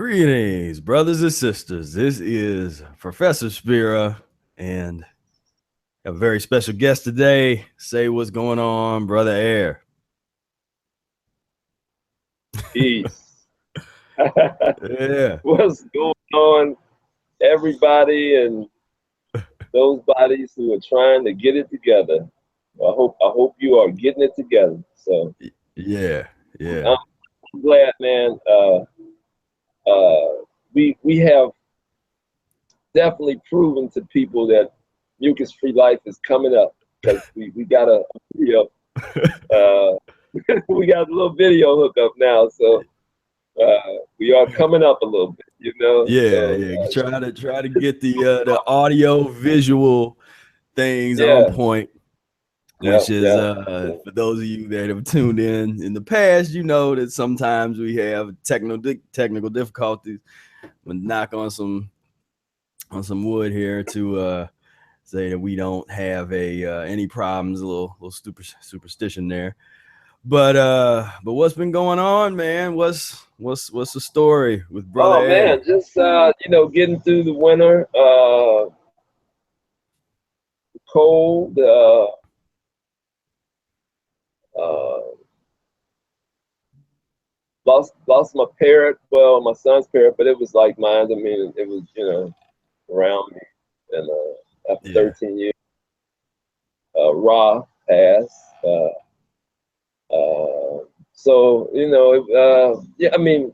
Greetings, brothers and sisters. This is Professor Spira, and a very special guest today. Say what's going on, brother Air. Peace. Yeah. What's going on, everybody, and those bodies who are trying to get it together? I hope you are getting it together. So Yeah. Yeah. I'm glad, man. We have definitely proven to people that mucus-free life is coming up because we got a video. We got a little video hookup now, so we are coming up a little bit, you know. Yeah. So Yeah. Try to get the audio visual things on yeah, point. yeah, Which is yeah. for those of you that have tuned in the past, you know that sometimes we have technical difficulties. We'll knock on some wood here to say that we don't have any problems. A little superstition there. But what's been going on, man? What's the story with brother Oh A? man, just getting through the winter, cold. Uh, lost my parrot. Well, my son's parrot, but it was like mine. I mean, it was around me. And after Yeah. 13 years, Ra passed. So yeah. I mean,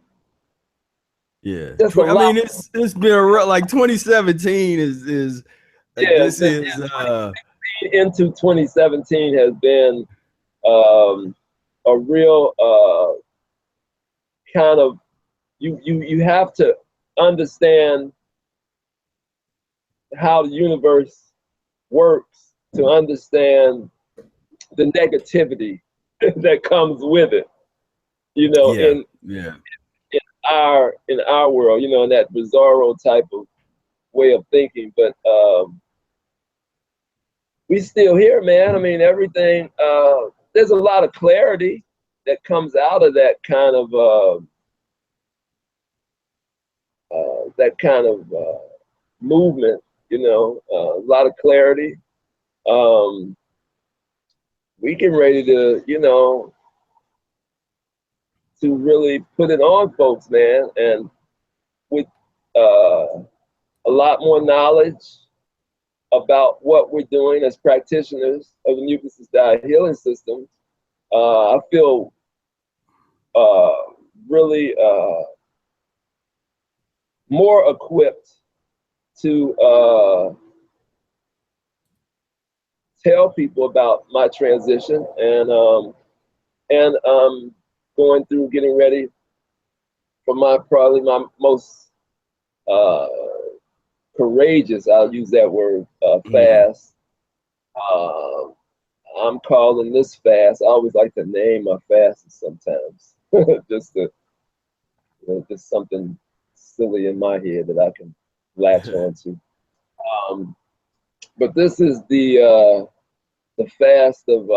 Yeah. just a I lot. mean, it's been like 2017 is like Yeah, this is into 2017 has been a real kind of you have to understand how the universe works to understand the negativity that comes with it. You know, yeah. in Yeah. in our world, in that bizarro type of way of thinking. But we still here, man. I mean, everything. There's a lot of clarity that comes out of that kind of movement. A lot of clarity. Um, we getting ready to really put it on folks, man, and with a lot more knowledge about what we're doing as practitioners of the Mucusless Diet Healing System. I feel uh, really more equipped to tell people about my transition and going through getting ready for probably my most uh, courageous, I'll use that word, Mm. fast. Uh, I'm calling this fast. I always like to name my fasts sometimes, just to, just something silly in my head that I can latch onto. Um, but this is the fast of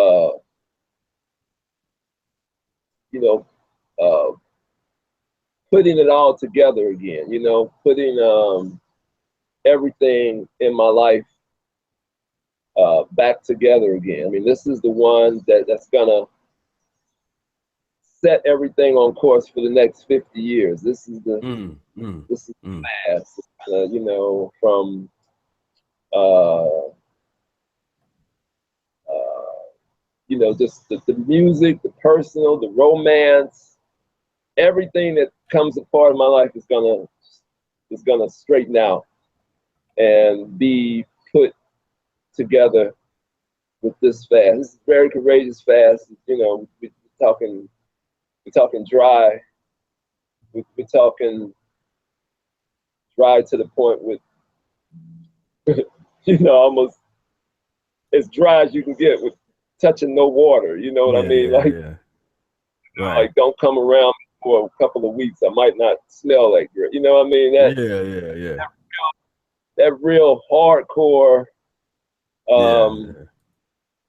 you know uh, putting it all together again. Putting everything in my life back together again. I mean, this is the one that's gonna set everything on course for the next 50 years. Mm. Mm. This is Mm. fast. From uh, just the music, the personal, the romance, everything that comes a part of my life is gonna straighten out and be put together with this fast. This is very courageous fast. We're talking dry. We're talking dry to the point with almost as dry as you can get with touching no water. You know what I Yeah. mean? Yeah. Like Yeah. Right. like don't come around for a couple of weeks. I might not smell that great. You know what I mean? Yeah. Yeah. Yeah. That real hardcore Yeah. um,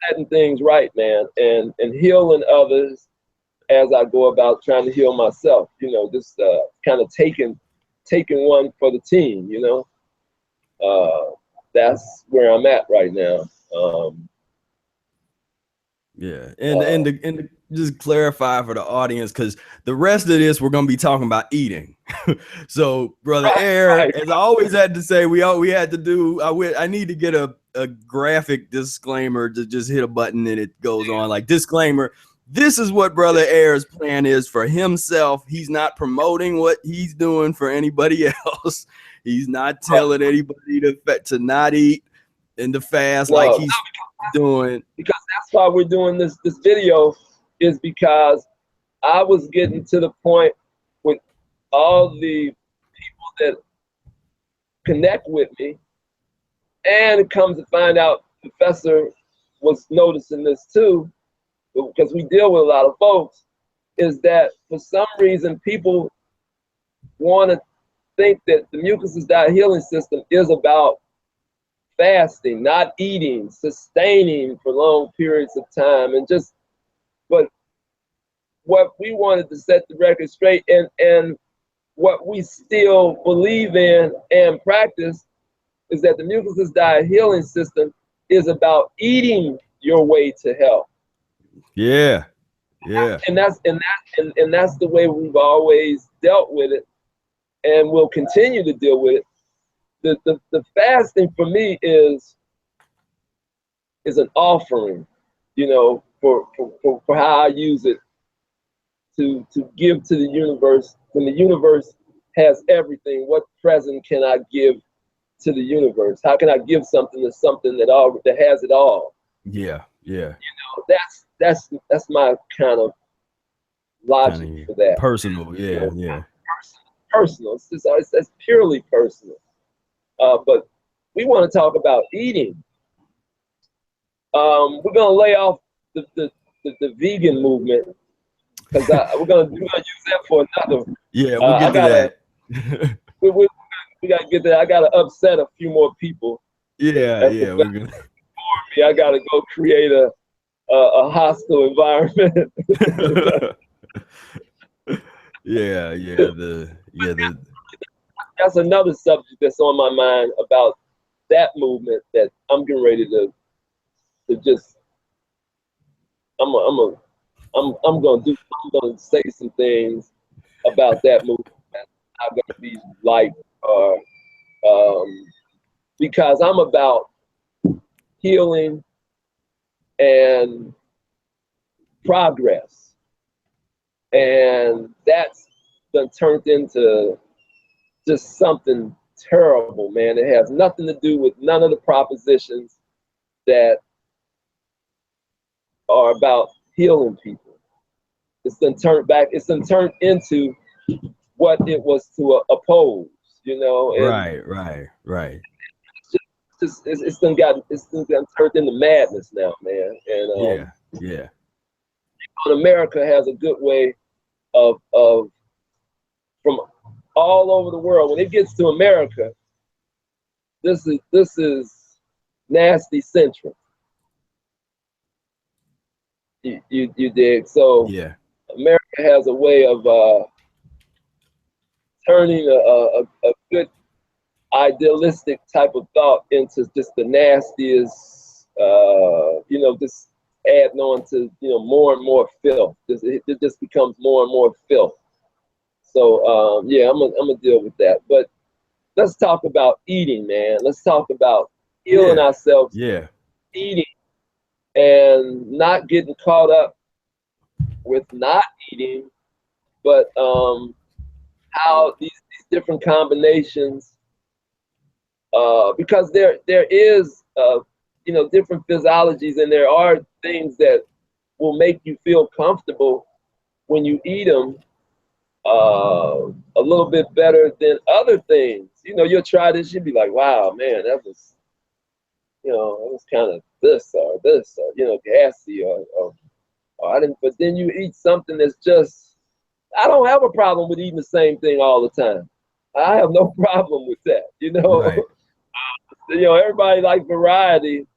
setting things right, man, and healing others as I go about trying to heal myself. Just kind of taking taking one for the team, you know. That's where I'm at right now. Yeah, and to just clarify for the audience, because the rest of this we're gonna be talking about eating. So, brother Ehret, as I always had to say, we had to do. I need to get a graphic disclaimer to just hit a button and it goes on like disclaimer. This is what brother Ehret's plan is for himself. He's not promoting what he's doing for anybody else. He's not telling anybody to not eat and to fast like he's doing. Because that's why we're doing this video, is because I was getting to the point with all the people that connect with me, and it comes to find out Professor was noticing this too, because we deal with a lot of folks, is that for some reason people want to think that the Mucusless Diet Healing System is about fasting, not eating, sustaining for long periods of time, and just, but what we wanted to set the record straight, and what we still believe in and practice, is that the Mucusless Diet Healing System is about eating your way to health. Yeah. And that's the way we've always dealt with it, and we'll continue to deal with it. The fasting for me is an offering, you know, for how I use it to give to the universe. When the universe has everything, what present can I give to the universe? How can I give something to something that has it all? Yeah. You know, that's my kind of logic for that. Personal, yeah, you know, personal. It's purely personal. But we want to talk about eating. We're gonna lay off the vegan movement, because we're gonna use that for another. Yeah, we'll get to that. we gotta get that. I gotta upset a few more people. Yeah, we're gonna. I gotta go create a hostile environment. That's another subject that's on my mind about that movement that I'm getting ready to just. I'm gonna say some things about that movement that's not gonna be like, because I'm about healing and progress, and that's done turned into just something terrible, man. It has nothing to do with none of the propositions that are about healing people. It's been turned back. It's been turned into what it was to oppose, you know. And right. It's been turned into madness now, man. And yeah. America has a good way of from all over the world. When it gets to America, this is nasty central. You dig? So yeah, America has a way of turning a good idealistic type of thought into just the nastiest, you know, just adding on to, you know, more and more filth. It just becomes more and more filth. So yeah, I'm gonna deal with that. But let's talk about eating, man. Let's talk about healing ourselves. Yeah. Eating and not getting caught up with not eating, but how these different combinations, because there is you know, different physiologies, and there are things that will make you feel comfortable when you eat them a little bit better than other things. You know, you'll try this, you'll be like, wow, man, that was, you know, it was kind of this or, you know, gassy or I didn't, but then you eat something that's just, I don't have a problem with eating the same thing all the time. I have no problem with that, you know. Right. You know, everybody likes variety,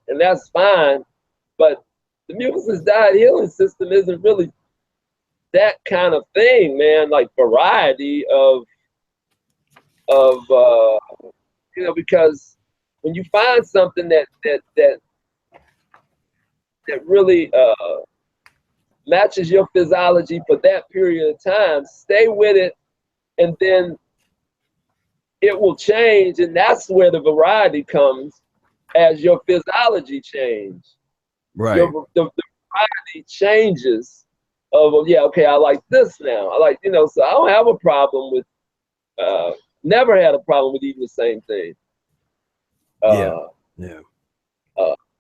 and that's fine, but the Mucusless Diet Healing System isn't really that kind of thing, man. Like variety of of you know, because when you find something that really matches your physiology for that period of time, stay with it, and then it will change, and that's where the variety comes as your physiology change. Right. The variety changes of, yeah, okay, I like this now. I like, you know, so I don't have a problem with, never had a problem with eating the same thing. Yeah.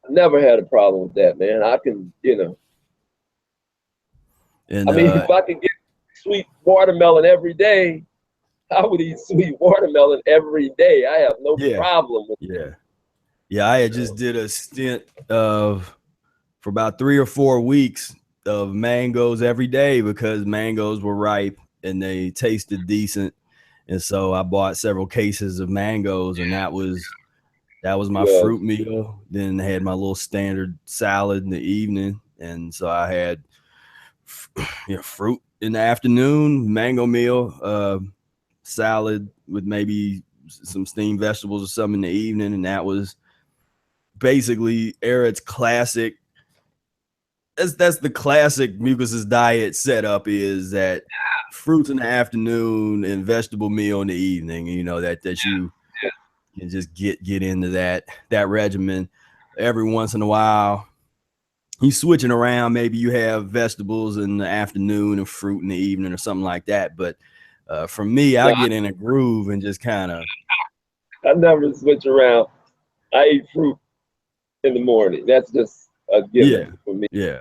Never had a problem with that, man. I can, you know, And I mean, if I could get sweet watermelon every day, I would eat sweet watermelon every day. I have no problem with it. Yeah, I had just did a stint of for about 3 or 4 weeks of mangoes every day because mangoes were ripe and they tasted decent. And so I bought several cases of mangoes, and that was my fruit meal. Then I had my little standard salad in the evening, and so I had fruit in the afternoon, mango meal, salad with maybe some steamed vegetables or something in the evening, and that was basically Ehret's classic. That's the classic Mucusless diet setup, is that fruits in the afternoon and vegetable meal in the evening. You know, that you can just get into that regimen. Every once in a while, you switching around. Maybe you have vegetables in the afternoon and fruit in the evening or something like that. But for me, I get in a groove and just kind of. I never switch around. I eat fruit in the morning. That's just a given for me. Yeah.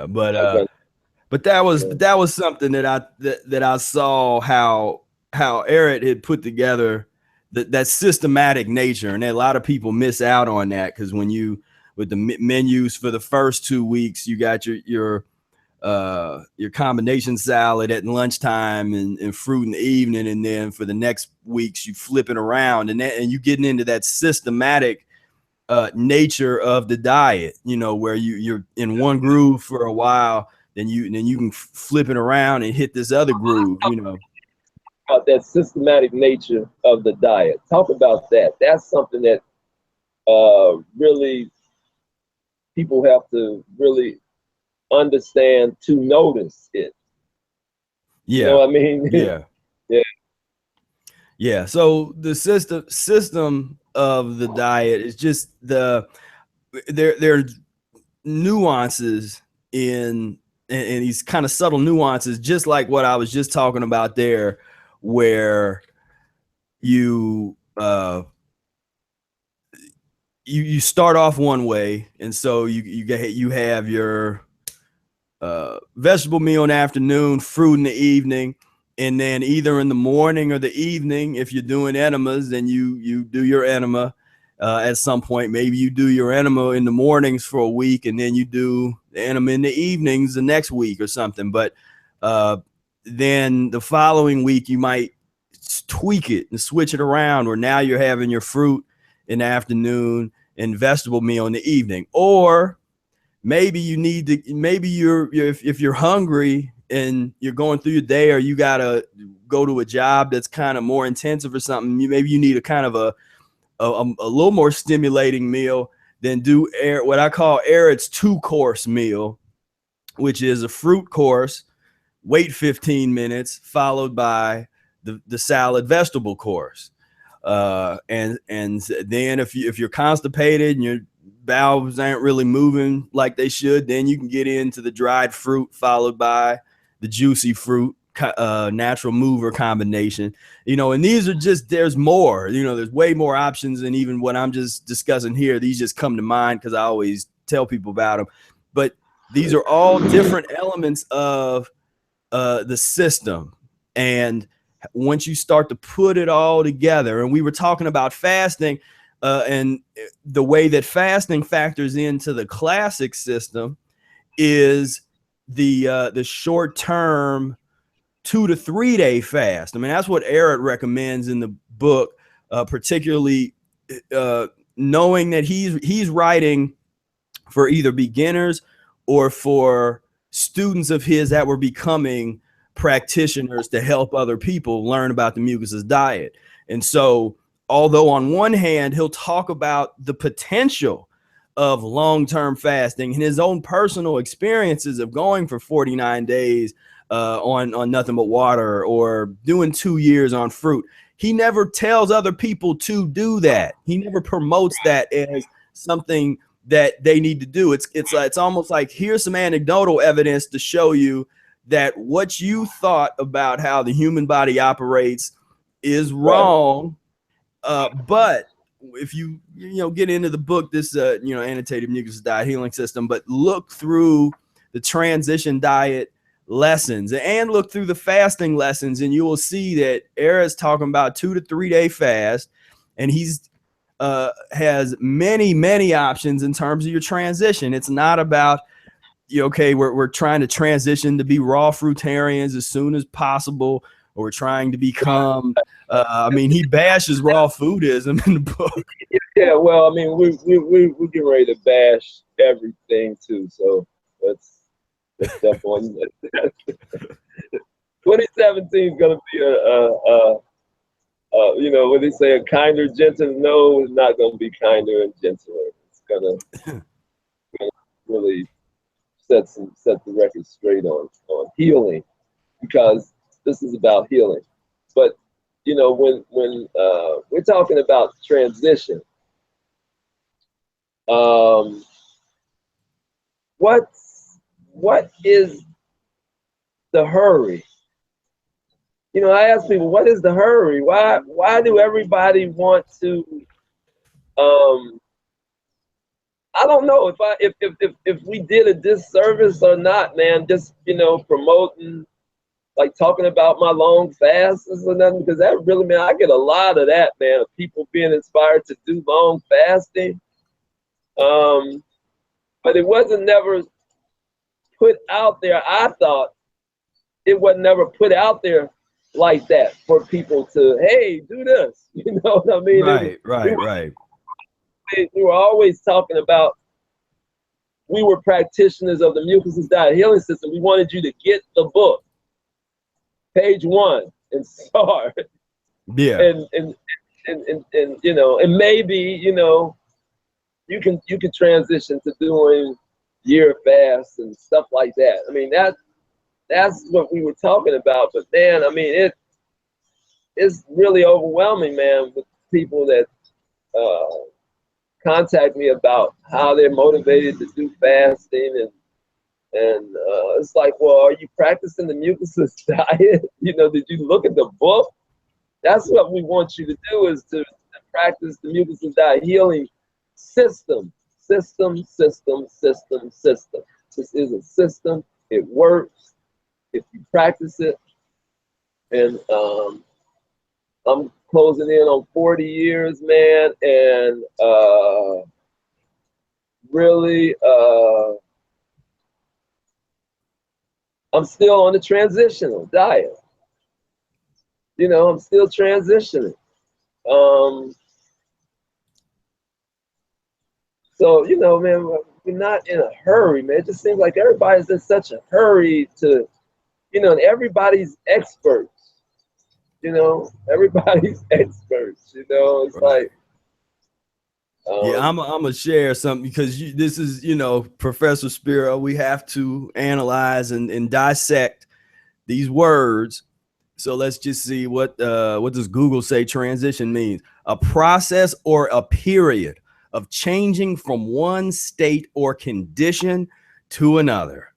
But that was something that I saw how Ehret had put together that systematic nature, and a lot of people miss out on that, because when you with the menus for the first 2 weeks, you got your combination salad at lunchtime and fruit in the evening, and then for the next weeks you flip it around, and you getting into that systematic nature of the diet, you know, where you're in one groove for a while, then you can flip it around and hit this other groove, you know. About that systematic nature of the diet. Talk about that. That's something that really people have to really understand to notice it. Yeah. You know what I mean? Yeah. So the system of the diet is just there are nuances in these kind of subtle nuances, just like what I was just talking about there, where you you start off one way, and so you have your vegetable meal in the afternoon, fruit in the evening, and then either in the morning or the evening, if you're doing enemas, then you do your enema at some point. Maybe you do your enema in the mornings for a week, and then you do the enema in the evenings the next week or something. But then the following week, you might tweak it and switch it around, where now you're having your fruit in the afternoon and vegetable meal in the evening. Or maybe you need to, if you're hungry and you're going through your day, or you got to go to a job that's kind of more intensive or something, maybe you need a kind of a little more stimulating meal, then do what I call Ehret's 2-course meal, which is a fruit course, wait 15 minutes, followed by the salad vegetable course. And then if you're constipated and your bowels aren't really moving like they should, then you can get into the dried fruit followed by the juicy fruit natural mover combination, you know. And these are just, there's more, you know, there's way more options than even what I'm just discussing here. These just come to mind because I always tell people about them. But these are all different elements of the system. And once you start to put it all together, and we were talking about fasting and the way that fasting factors into the classic system is the short-term 2 to 3 day fast. I mean, that's what Ehret recommends in the book, particularly knowing that he's writing for either beginners or for students of his that were becoming practitioners to help other people learn about the Mucusless diet. And so, although on one hand, he'll talk about the potential of long-term fasting and his own personal experiences of going for 49 days on nothing but water, or doing 2 years on fruit, he never tells other people to do that. He never promotes that as something that they need to do. It's almost like, here's some anecdotal evidence to show you that what you thought about how the human body operates is wrong. But if you get into the book, this annotated Mucusless Diet Healing System, but look through the transition diet lessons and look through the fasting lessons, and you will see that Ehret's talking about 2 to 3 day fast, and he's has many options in terms of your transition. It's not about, okay, we're trying to transition to be raw fruitarians as soon as possible, or we're trying to become he bashes raw foodism in the book. Yeah, well, I mean, we're getting ready to bash everything too, so let's step on that. 2017 is gonna be what they say, a kinder, gentler. No, it's not gonna be kinder and gentler. It's gonna really set the record straight on healing, because this is about healing. But when we're talking about transition, what is the hurry? I ask people, what is the hurry? Why do everybody want to? I don't know if we did a disservice or not, man. Just promoting, like talking about my long fasts or nothing, because that really, man, I get a lot of that, man, of people being inspired to do long fasting. But it wasn't never put out there. I thought it was never put out there like that for people to, hey, do this. You know what I mean? Right. We were always talking about, we were practitioners of the Mucusless Diet Healing System. We wanted you to get the book, page 1, and start. Yeah. And maybe you can transition to doing year fasts and stuff like that. I mean, that's what we were talking about. But man, I mean, it's really overwhelming, man, with people that contact me about how they're motivated to do fasting, and it's like, well, are you practicing the Mucusless diet? Did you look at the book? That's what we want you to do, is to practice the Mucusless Diet Healing System. System. This is a system. It works if you practice it. And I'm closing in on 40 years, man, and really, I'm still on the transitional diet. I'm still transitioning. So, man, we're not in a hurry, man. It just seems like everybody's in such a hurry to, and everybody's experts. Everybody's experts. It's right. like. I'm gonna share something, because this is, Professor Spira. We have to analyze and dissect these words. So let's just see what does Google say transition means: a process or a period of changing from one state or condition to another.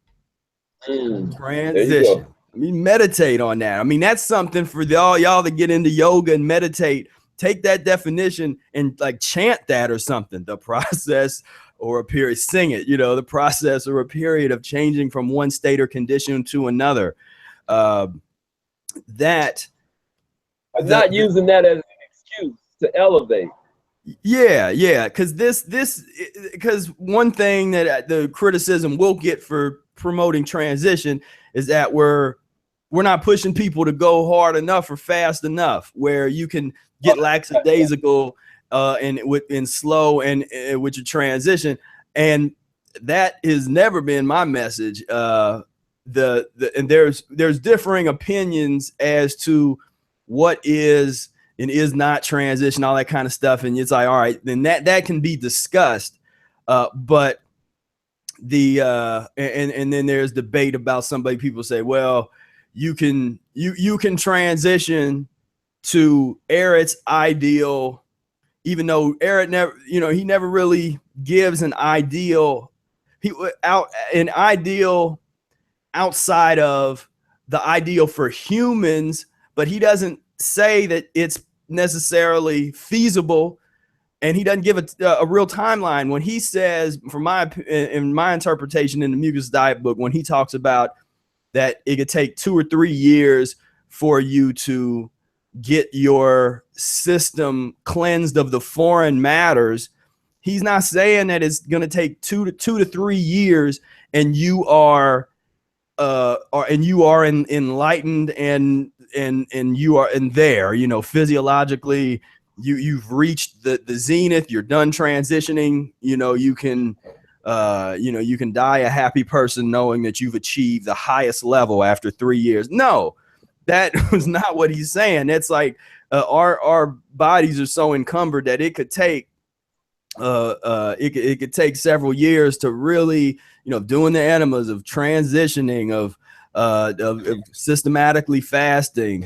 Transition. Meditate on that. I mean, that's something for y'all that get into yoga and meditate. Take that definition and like chant that or something. The process or a period, sing it, the process or a period of changing from one state or condition to another. I'm not using that as an excuse to elevate. Yeah. Because one thing that the criticism we'll get for promoting transition is that we're not pushing people to go hard enough or fast enough, where you can get lackadaisical and slow and with your transition. And that has never been my message. And there's differing opinions as to what is and is not transition, all that kind of stuff. And it's like, all right, then that can be discussed. But the and then there's debate about people say, well, you can transition to Ehret's ideal, even though Ehret never, he never really gives an ideal, outside of the ideal for humans, but he doesn't say that it's necessarily feasible, and he doesn't give a real timeline when he says, in my interpretation in the Mucusless Diet book, when he talks about that it could take 2 or 3 years for you to get your system cleansed of the foreign matters. He's not saying that it's going to take 2 to 3 years and you are enlightened and you are in there, physiologically you've reached the zenith, you're done transitioning, you can die a happy person knowing that you've achieved the highest level after 3 years. No, that was not what he's saying. It's like our bodies are so encumbered that it could take it could take several years to really, doing the enemas, of transitioning, of systematically fasting,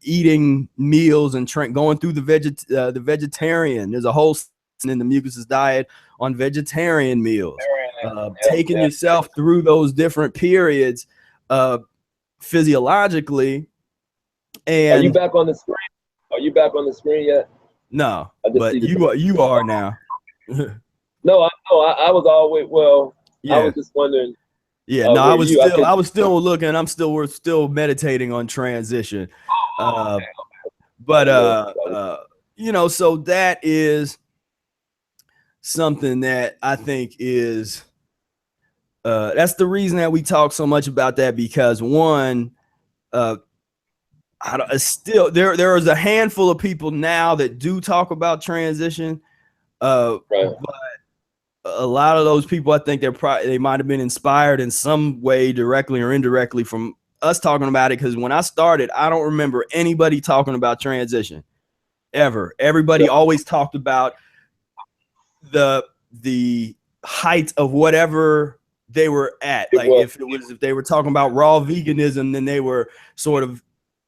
eating meals and going through the vegetarian. There's a whole section in the Mucusless Diet on vegetarian meals, taking yourself through those different periods physiologically. And are you back on the screen? Are you back on the screen yet? No, but you are now. No, I was always, well, yeah. I was just wondering. Yeah, no, I was still looking. We're still meditating on transition. Okay. But so that is something that I think is that's the reason that we talk so much about that, because one, still there is a handful of people now that do talk about transition, right. But a lot of those people, I think they might have been inspired in some way, directly or indirectly, from us talking about it. Because when I started, I don't remember anybody talking about transition ever. Everybody always talked about the height of whatever they were at. Like if they were talking about raw veganism, then they were sort of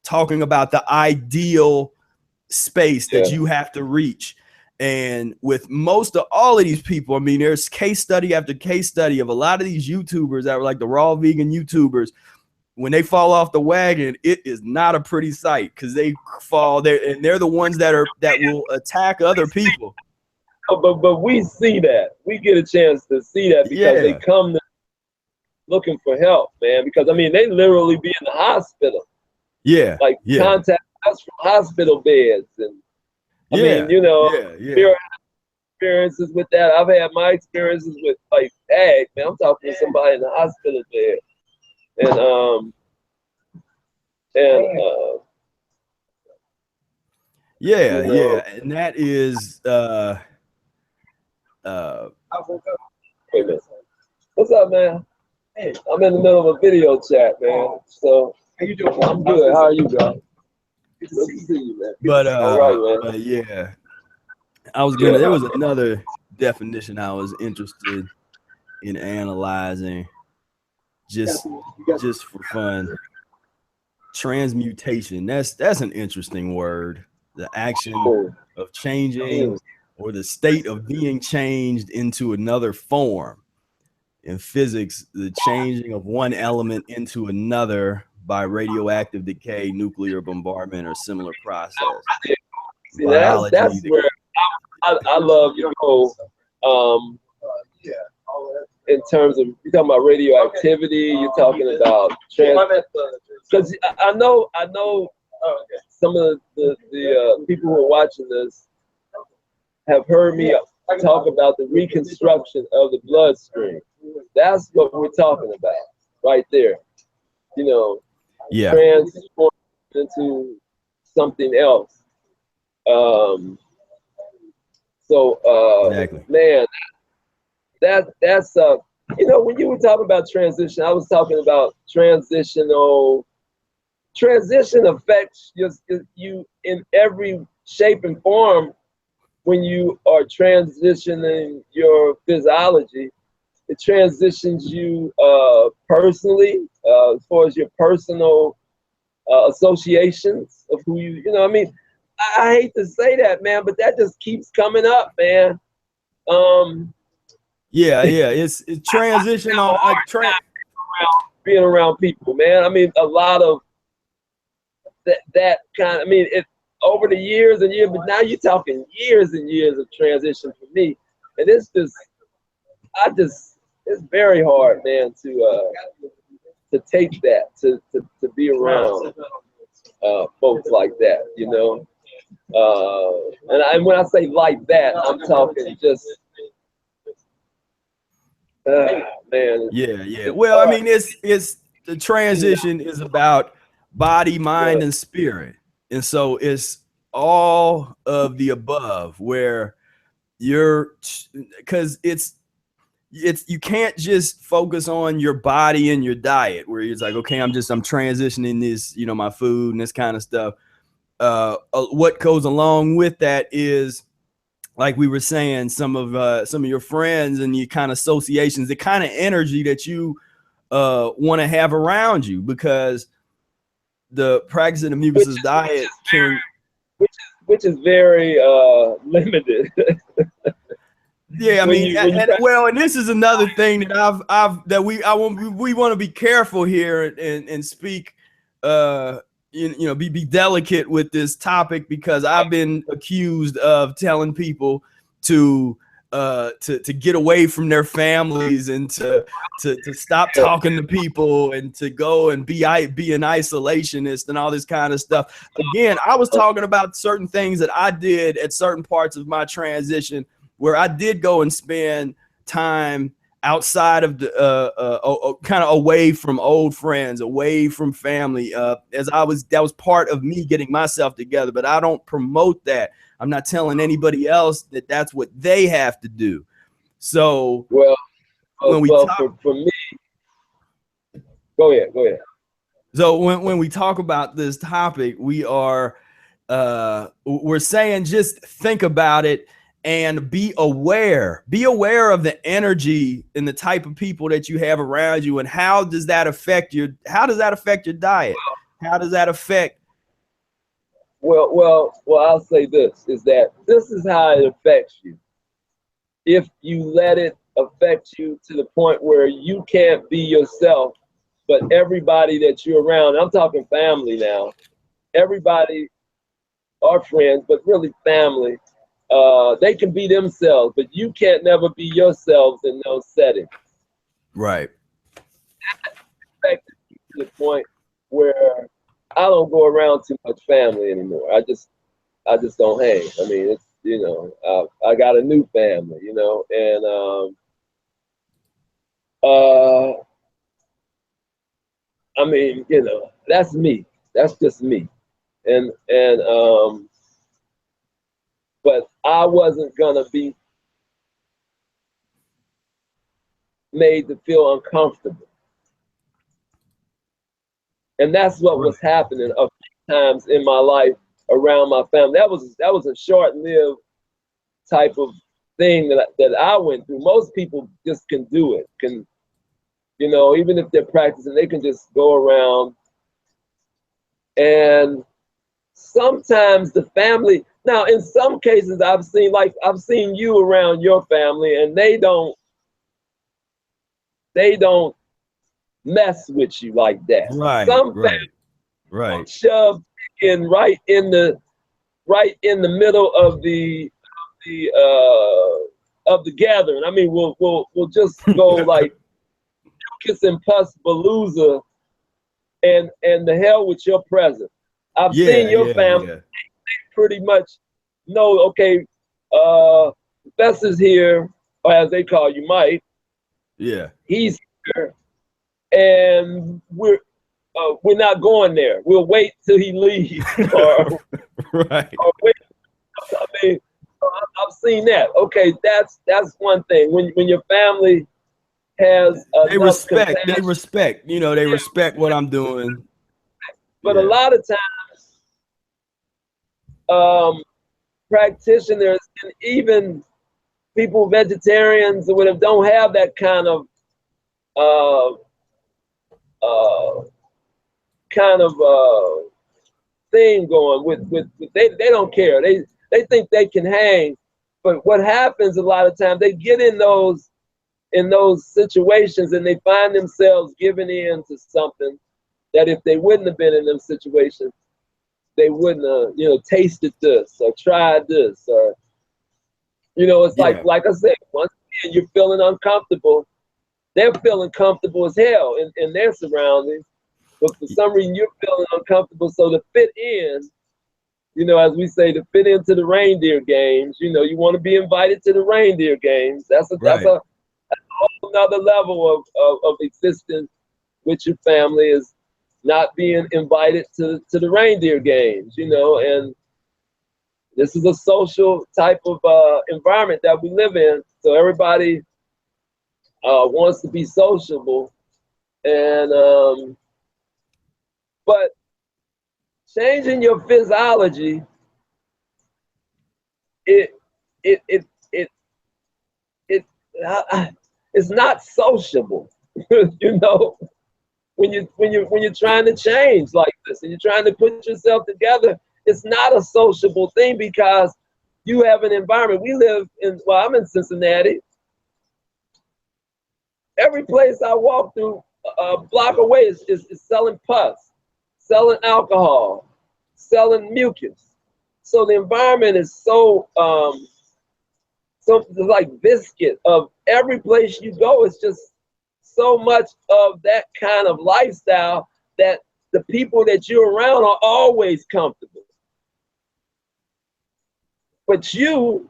talking about the ideal space that you have to reach. And with most of all of these people, I mean, there's case study after case study of a lot of these YouTubers that were like the raw vegan YouTubers. When they fall off the wagon, it is not a pretty sight, because they fall there, and they're the ones that will attack other people. But we see that. We get a chance to see that because they come looking for help, man. Because I mean, they literally be in the hospital. Like contact us from hospital beds, and I mean, experiences with that. I've had my experiences with, like, man, I'm talking to somebody in the hospital bed, and and that is wait a minute. What's up, man? Hey, I'm in the middle of a video chat, man. So how you doing? I'm good. How are you, guys? Good to see you, man. But yeah, I was gonna. There was another definition I was interested in analyzing, just for fun. Transmutation. That's an interesting word. The action of changing, or the state of being changed into another form. In physics, the changing of one element into another by radioactive decay, nuclear bombardment, or similar process. See, that's where I love you go. In terms of, you're talking about radioactivity, you're talking about because I know some of the people who are watching this have heard me talk about the reconstruction of the bloodstream. That's what we're talking about right there. Transform into something else. Exactly. Man, that's when you were talking about transition, I was talking about transitional transition affects you in every shape and form. When you are transitioning your physiology, it transitions you personally, as far as your personal associations of who you know. I mean, I hate to say that, man, but that just keeps coming up, man. Yeah, it's transition on being around people, man. I mean, a lot of that kind. I mean, it over the years and years, but now you're talking years and years of transition for me, and it's just, it's very hard, man, to take that, to be around folks like that, you know. And when I say like that, I'm talking just, man. Yeah. Well, I mean, it's the transition is about body, mind, and spirit, and so it's all of the above. Where you're, because it's you can't just focus on your body and your diet, where it's like, okay, I'm transitioning this, you know, my food and this kind of stuff. What goes along with that is, like we were saying, some of your friends and the kind of associations, the kind of energy that you want to have around you, because the practice of the mucusless diet can, which is very limited. Yeah, I mean, and this is another thing that we want to be careful here and speak, be delicate with this topic, because I've been accused of telling people to get away from their families and to stop talking to people and to go and be an isolationist and all this kind of stuff. Again, I was talking about certain things that I did at certain parts of my transition, where I did go and spend time outside of the kind of away from old friends, away from family, that was part of me getting myself together. But I don't promote that. I'm not telling anybody else that that's what they have to do. So when we talk, for me, go ahead. So when we talk about this topic, we're saying just think about it and be aware of the energy and the type of people that you have around you, and how does that affect your diet? How does that affect? Well, I'll say this is how it affects you. If you let it affect you to the point where you can't be yourself, but everybody that you're around, I'm talking family now, everybody are friends, but really family, they can be themselves, but you can't never be yourselves in those settings. Right. To the point where I don't go around too much family anymore. I just don't hang. I mean, it's, you know, I got a new family, you know, and I mean, you know, that's me. That's just me, and but I wasn't gonna be made to feel uncomfortable. And that's what was happening a few times in my life around my family. That was a short-lived type of thing that I went through. Most people just can do it. Can, you know, even if they're practicing, they can just go around. And sometimes the family, now in some cases I've seen you around your family, and they don't mess with you like that. Right. Shove in right in the middle of the gathering. I mean, we'll just go like kiss and puss palooza, and the hell with your presence. I've seen your family. They pretty much know, okay, Professor's here, or as they call you, Mike. Yeah. He's here, and we're not going there. We'll wait till he leaves, or right. Or wait. I mean, I've seen that. Okay, that's one thing. When your family has they respect. You know, they respect what I'm doing. But a lot of times, practitioners and even people, vegetarians or whatever, don't have that kind of thing going with they don't care. They think they can hang. But what happens a lot of times, they get in those situations and they find themselves giving in to something that if they wouldn't have been in them situations, they wouldn't have, tasted this or tried this, or, it's like I said, once again, you're feeling uncomfortable. They're feeling comfortable as hell in their surroundings, but for some reason you're feeling uncomfortable. So to fit in, as we say, to fit into the reindeer games, you want to be invited to the reindeer games. That's a whole nother level of existence with your family, is not being invited to the reindeer games, and this is a social type of environment that we live in. So everybody wants to be sociable, and but changing your physiology, it's not sociable. When you're trying to change like this and you're trying to put yourself together, it's not a sociable thing, because you have an environment. We live in, I'm in Cincinnati. Every place I walk through a block away is selling pus, selling alcohol, selling mucus. So the environment is so like viscous. Of every place you go, it's just so much of that kind of lifestyle that the people that you're around are always comfortable. But you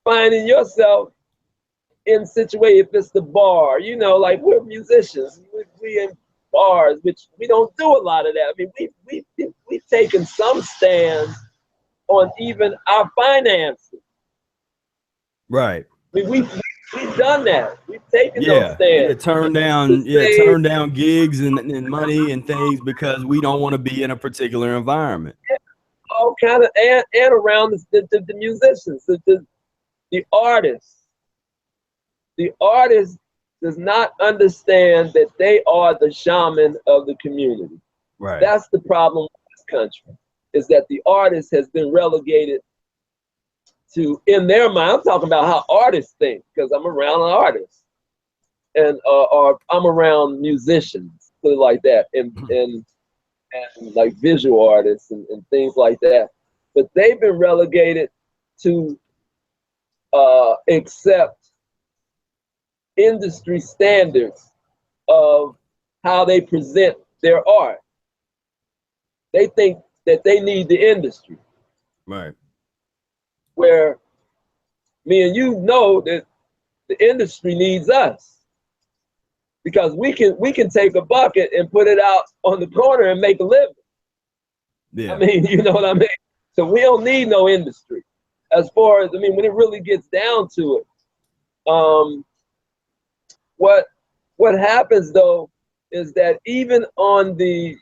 finding yourself in situations, if it's the bar, like we're musicians, we in bars, which we don't do a lot of that. I mean, we've taken some stands on even our finances. Right. I mean, we've done that. We've taken those stands. Turn down gigs and money and things because we don't want to be in a particular environment. All kind of, and around the musicians, the artists. The artist does not understand that they are the shaman of the community. Right. That's the problem with this country, is that the artist has been relegated to, in their mind, I'm talking about how artists think, because I'm around an artist, and or I'm around musicians, put it like that, and like visual artists and things like that. But they've been relegated to accept industry standards of how they present their art. They think that they need the industry. Right. Where me and you know that the industry needs us, because we can take a bucket and put it out on the corner and make a living. Yeah. I mean, you know what I mean? So we don't need no industry. As far as, when it really gets down to it, what happens though is that even on the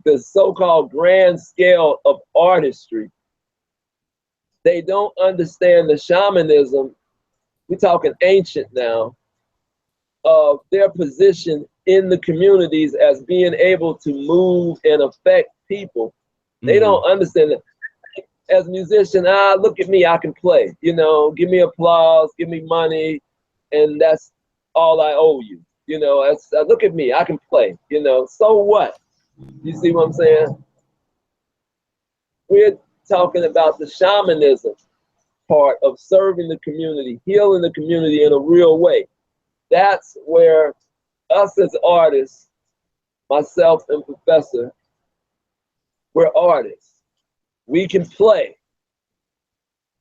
the so-called grand scale of artistry, they don't understand the shamanism. We're talking ancient now, of their position in the communities as being able to move and affect people. They don't understand that. As a musician, look at me, I can play. Give me applause, give me money, and that's all I owe you. Look at me, I can play. So what? You see what I'm saying? We're talking about the shamanism part of serving the community, healing the community in a real way. That's where us as artists, myself and Professor, we're artists. We can play.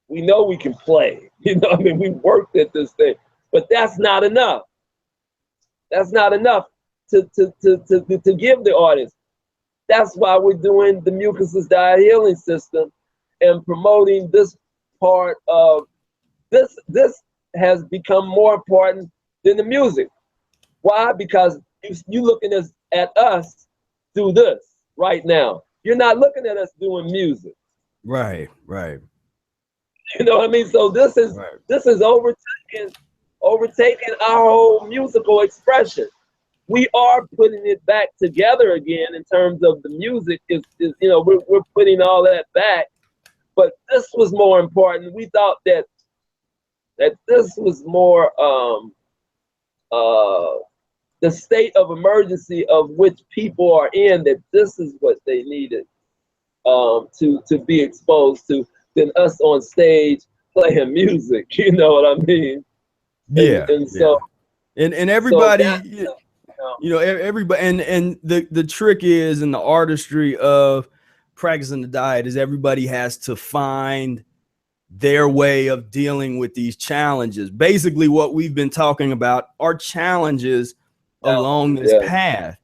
We know we can play. We worked at this thing, but that's not enough. That's not enough to give the artist. That's why we're doing the Mucusless Diet Healing System and promoting this part of this. This has become more important than the music. Why? Because you looking at us do this right now. You're not looking at us doing music. Right. You know what I mean? So this is overtaking our whole musical expression. We are putting it back together again in terms of the music. Is we're putting all that back. But this was more important. We thought that this was more the state of emergency of which people are in, that this is what they needed to be exposed to, than us on stage playing music. You know what I mean? And so everybody, so everybody, and the trick is, in the artistry of practicing the diet, is everybody has to find their way of dealing with these challenges. Basically, what we've been talking about are challenges along this path.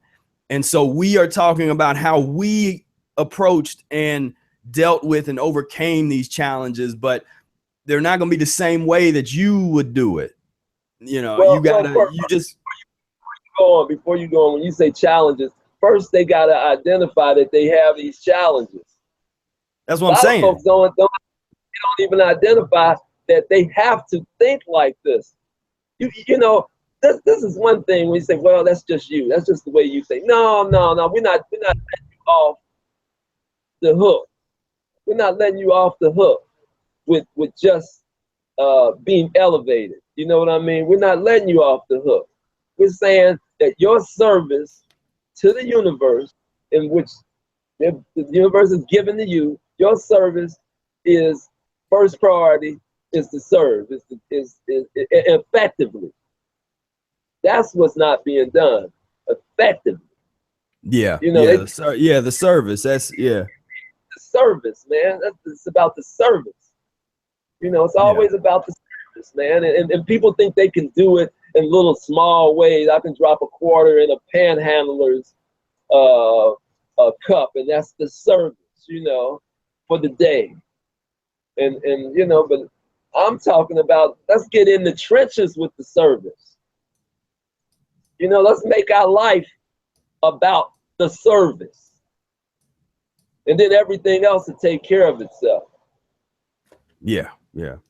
And so we are talking about how we approached and dealt with and overcame these challenges, but they're not going to be the same way that you would do it. Before you go on, when you say challenges, first they got to identify that they have these challenges. That's what I'm saying. Folks don't even identify that they have to think like this. This is one thing when you say, well, that's just you. That's just the way you think. No, we're not letting you off the hook. We're not letting you off the hook with just being elevated. You know what I mean? We're not letting you off the hook. We're saying that your service to the universe, in which the universe is given to you, your service is first priority, is to serve, is effectively. That's what's not being done effectively. Yeah. The service. The service, man. It's about the service. It's always about the service, man. And people think they can do it in little small ways. I can drop a quarter in a panhandler's cup, and that's the service, for the day. And but I'm talking about, let's get in the trenches with the service. Let's make our life about the service. And then everything else will take care of itself. Yeah. Excuse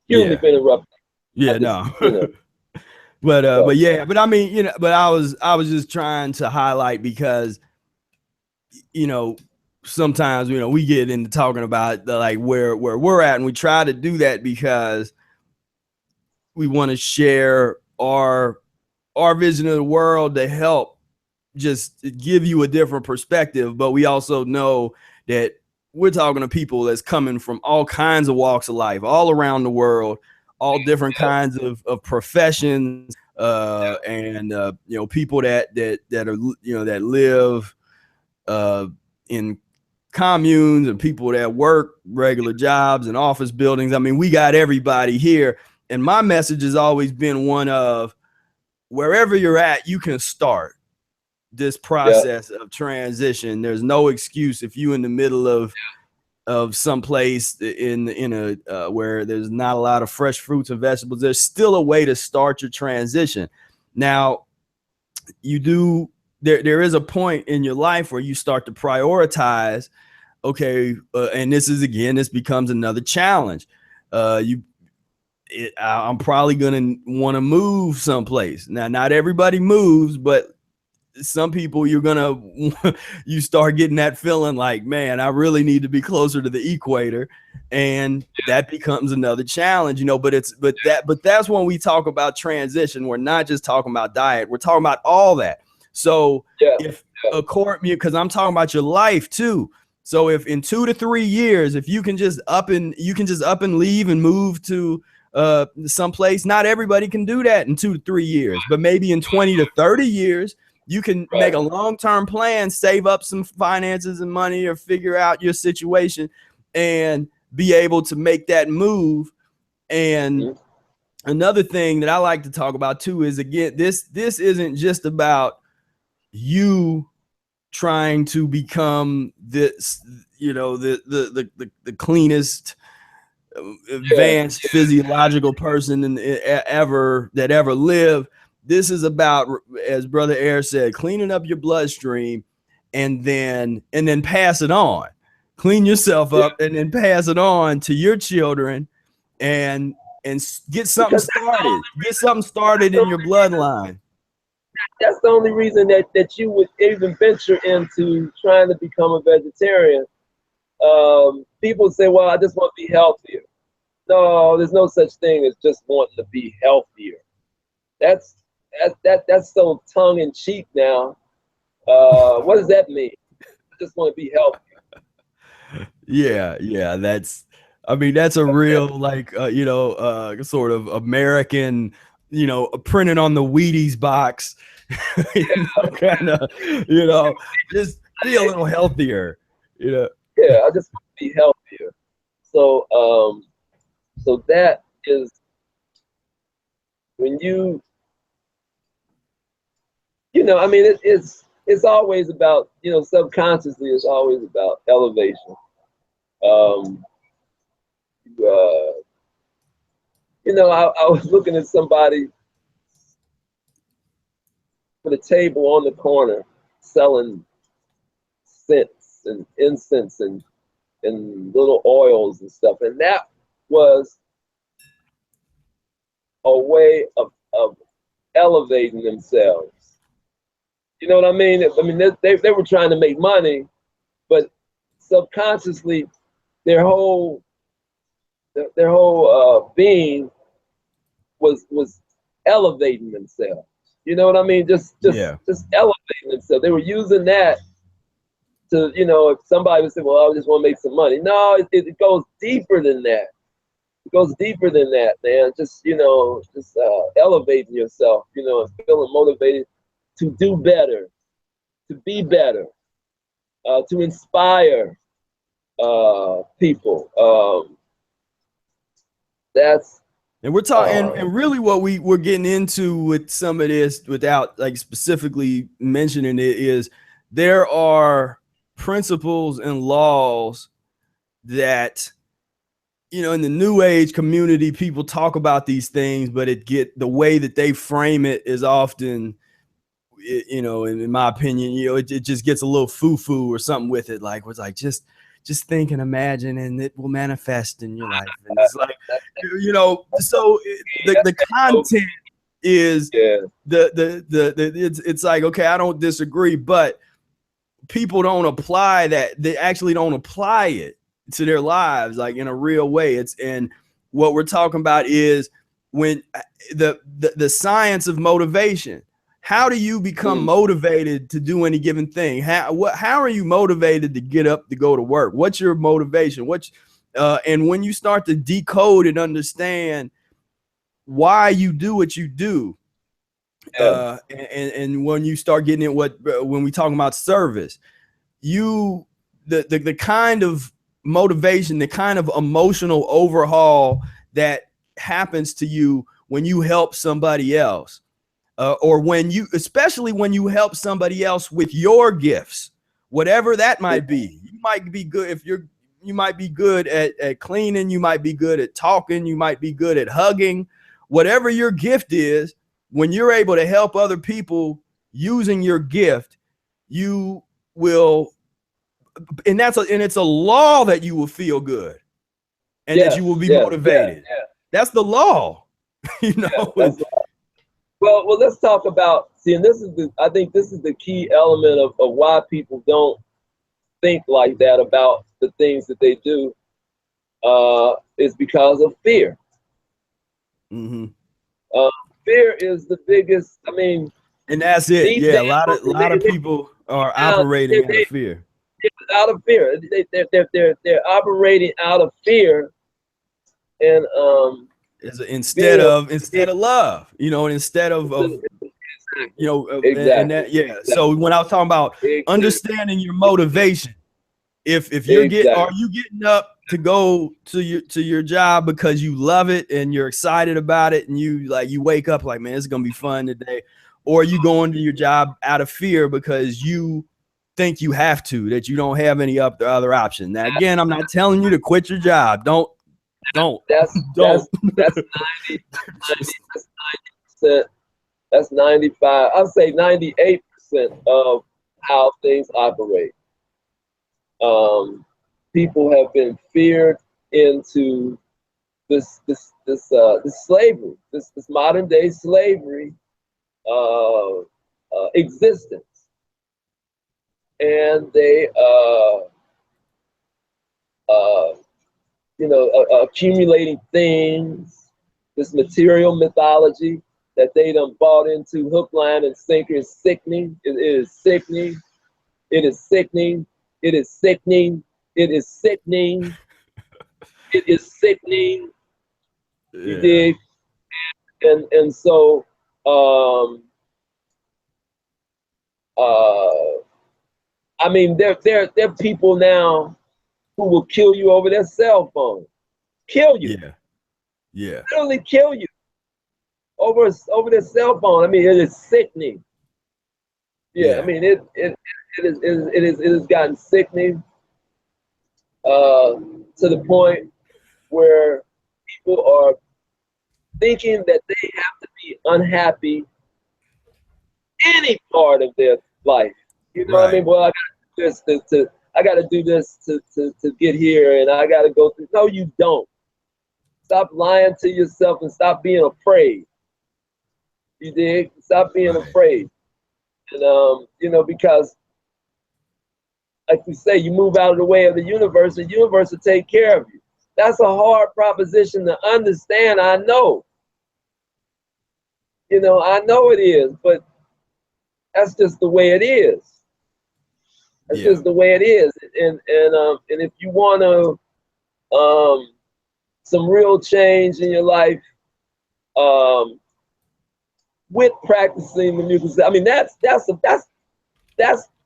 me for interrupting. But I mean, but I was just trying to highlight, because sometimes we get into talking about where we're at, and we try to do that because we want to share our vision of the world to help just give you a different perspective. But we also know that we're talking to people that's coming from all kinds of walks of life, all around the world, all different kinds of professions, and people that are that live in communes, and people that work regular jobs and office buildings. I mean, we got everybody here. And my message has always been one of, wherever you're at, you can start this process of transition. There's no excuse if you in the middle of some place in a where there's not a lot of fresh fruits and vegetables. There's still a way to start your transition. Now, there is a point in your life where you start to prioritize. Okay, and this becomes another challenge. I'm probably gonna want to move someplace. Now, not everybody moves, but some people you start getting that feeling like, man, I really need to be closer to the equator, and that becomes another challenge, but that's when we talk about transition. We're not just talking about diet, we're talking about all that. So because I'm talking about your life too. So if in 2 to 3 years, if you can just up and leave and move to someplace, not everybody can do that in 2 to 3 years, but maybe in 20 to 30 years, you can make a long-term plan, save up some finances and money, or figure out your situation and be able to make that move. And another thing that I like to talk about too is, again, this isn't just about you trying to become this, the cleanest, advanced physiological person that ever lived. This is about, as Brother Ehret said, cleaning up your bloodstream and then pass it on. Clean yourself up and then pass it on to your children and get something started. Get something started in your bloodline. That's the only reason that you would even venture into trying to become a vegetarian. People say, well, I just want to be healthier. No, there's no such thing as just wanting to be healthier. That's so tongue in cheek now. What does that mean? I just want to be healthy. Yeah. That's a real sort of American, printed on the Wheaties box, kind of, just be a little healthier, Yeah, I just want to be healthier. So, so that is when it's always about, subconsciously, it's always about elevation. I was looking at somebody with a table on the corner selling scents and incense and little oils and stuff, and that was a way of elevating themselves. You know what I mean? They were trying to make money, but subconsciously, their whole being was elevating themselves. You know what I mean? Just elevating themselves. They were using that to, if somebody would say, well, I just want to make some money. No, it goes deeper than that. It goes deeper than that, man. Just elevating yourself, and feeling motivated to do better, to be better, to inspire people. And we're talking, and really what we're getting into with some of this, without like specifically mentioning it, is there are principles and laws that, in the New Age community, people talk about these things, but the way that they frame it is often, in my opinion, it just gets a little foo-foo or something with it. Like, it's like, just think and imagine, and it will manifest in your life. And it's like, so the content is it's like, okay, I don't disagree, but people don't apply that. They actually don't apply it to their lives, like in a real way. And what we're talking about is when the science of motivation. How do you become motivated to do any given thing? How are you motivated to get up to go to work? What's your motivation? And when you start to decode and understand why you do what you do, and when you start getting it, when we talking about service, the kind of motivation, the kind of emotional overhaul that happens to you when you help somebody else. Or especially when you help somebody else with your gifts, whatever that might be. You might be good you might be good at cleaning, you might be good at talking, you might be good at hugging, whatever your gift is. When you're able to help other people using your gift, you will, and it's a law that you will feel good and that you will be motivated. That's the law, Well, let's talk about, and I think this is the key element of why people don't think like that about the things that they do, is because of fear. Mm-hmm. Fear is the biggest, and that's it. Yeah, a lot of people are operating out of fear. Out of fear. They're operating out of fear, and instead of love, and instead of exactly. So when I was talking about understanding your motivation, if you're are you getting up to go to your job because you love it and you're excited about it and you wake up like, man, it's gonna be fun today, or are you going to your job out of fear because you think you have to, that you don't have any other option? Now again, I'm not telling you to quit your job. Don't. That's 90% That's 95. I'll say 98% of how things operate. People have been feared into this slavery, this modern day slavery existence, and they accumulating things, this material mythology that they done bought into hook, line, and sinker is sickening. It is sickening. It is sickening. It is sickening. It is sickening. It is sickening. You dig? And so I mean, there are people now who will kill you over their cell phone. Kill you. Yeah. Literally kill you over their cell phone. I mean, it is sickening. Yeah. I mean, it has gotten sickening to the point where people are thinking that they have to be unhappy any part of their life. You know what I mean? Well, I gotta do this to get here, and I gotta go through. No, you don't. Stop lying to yourself and stop being afraid. You dig? Stop being afraid. And because like we say, you move out of the way of the universe will take care of you. That's a hard proposition to understand, I know. I know it is, but that's just the way it is. That's just the way it is. And if you want to some real change in your life, with practicing the mucus, I mean that's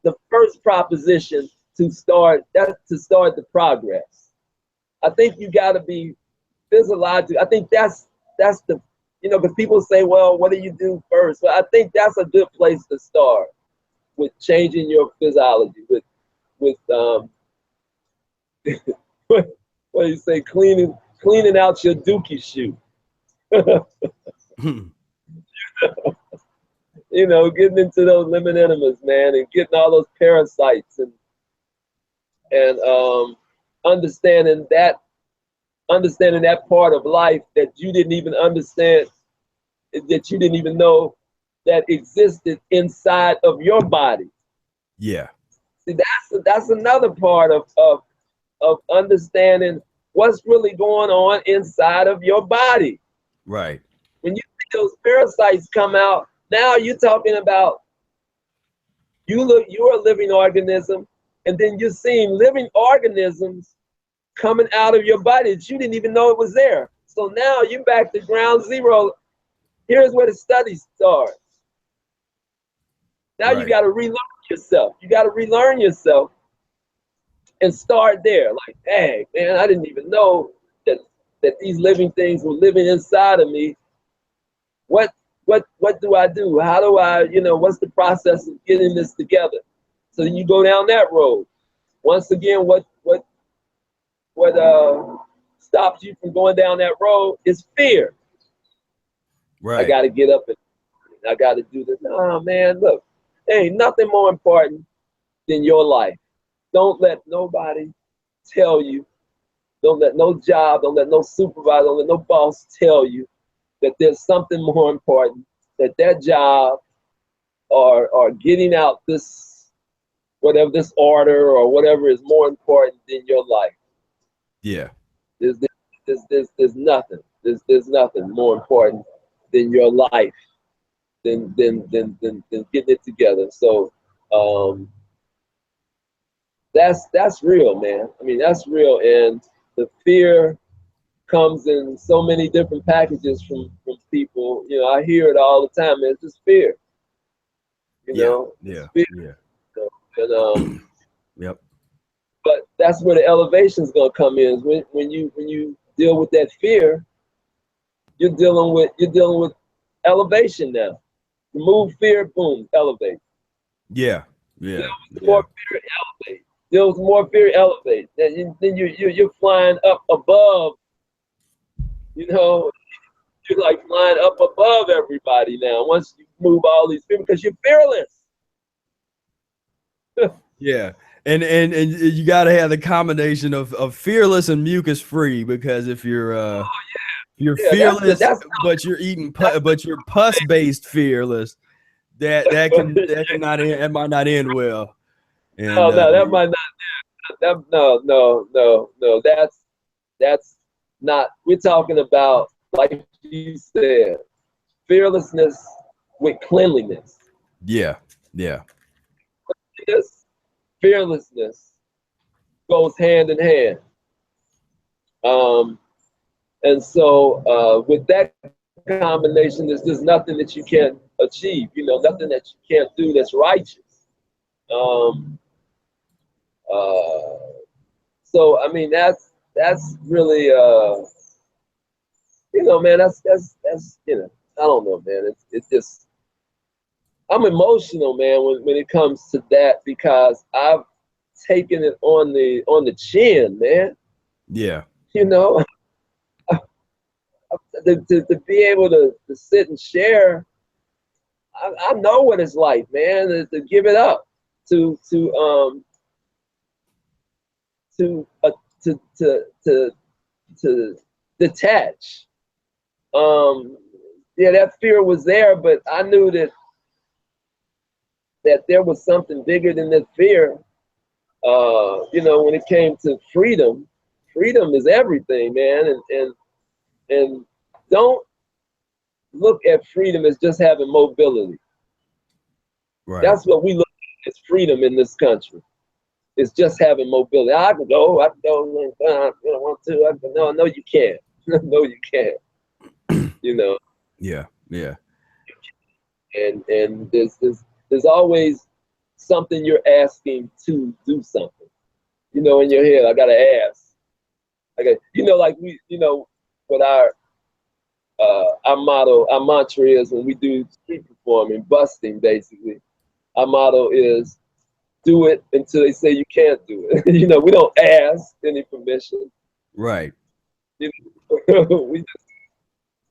the first proposition to start the progress. I think you got to be physiological. I think that's the because people say, well, what do you do first? Well, I think that's a good place to start with changing your physiology, with what do you say, cleaning out your dookie shoe. Getting into those lemon enemas, man, and getting all those parasites and understanding that part of life that you didn't even understand, that you didn't even know that existed inside of your body. Yeah. See, that's another part of understanding what's really going on inside of your body. Right. When you see those parasites come out, now you're talking about you're a living organism, and then you're seeing living organisms coming out of your body that you didn't even know it was there. So now you're back to ground zero. Here's where the study starts. Now you got to relearn yourself. You got to relearn yourself and start there. Like, dang, man, I didn't even know that these living things were living inside of me. What do I do? How do I, what's the process of getting this together? So you go down that road. Once again, what stops you from going down that road is fear. Right. I got to get up and I got to do this. Oh, man, look, there ain't nothing more important than your life. Don't let nobody tell you. Don't let no job, don't let no supervisor, don't let no boss tell you that there's something more important, that job or getting out this, whatever, this order or whatever is more important than your life. Yeah. There's nothing. There's nothing more important than your life, than getting it together. So that's real, man. I mean, that's real. And the fear comes in so many different packages from people. I hear it all the time, man. It's just fear. Yeah. Fear. And yep. But that's where the elevation is gonna come in. When you deal with that fear, you're dealing with elevation now. Remove fear, boom, elevate. Yeah. More fear, elevate. Deal with more fear, elevate. Then you're flying up above. you're like flying up above everybody now. Once you move all these people, because you're fearless. Yeah. And you got to have the combination of fearless and mucus free, because if you're Yeah, fearless that's but you're eating but you're pus based fearless, that cannot end, that might not end well. And no, that might not. No. That's not. We're talking about, like you said, fearlessness with cleanliness. yeah. Fearlessness goes hand in hand. And so with that combination, there's nothing that you can't achieve. Nothing that you can't do that's righteous. Um, so I mean, that's really man, that's I don't know, man. It's just, I'm emotional, man, when it comes to that, because I've taken it on the chin, man. Yeah. To be able to sit and share, I know what it's like, man, to give it up, to detach. Yeah, that fear was there, but I knew that there was something bigger than that fear. When it came to freedom is everything, man, and don't look at freedom as just having mobility. Right. That's what we look at as freedom in this country. It's just having mobility. I can go. I don't want to. No, you can't. No, you can't. Yeah. And there's always something you're asking to do something. In your head, I gotta ask. Like what our motto, our mantra is when we do street performing, busting, basically. Our motto is, do it until they say you can't do it. We don't ask any permission. Right. We just,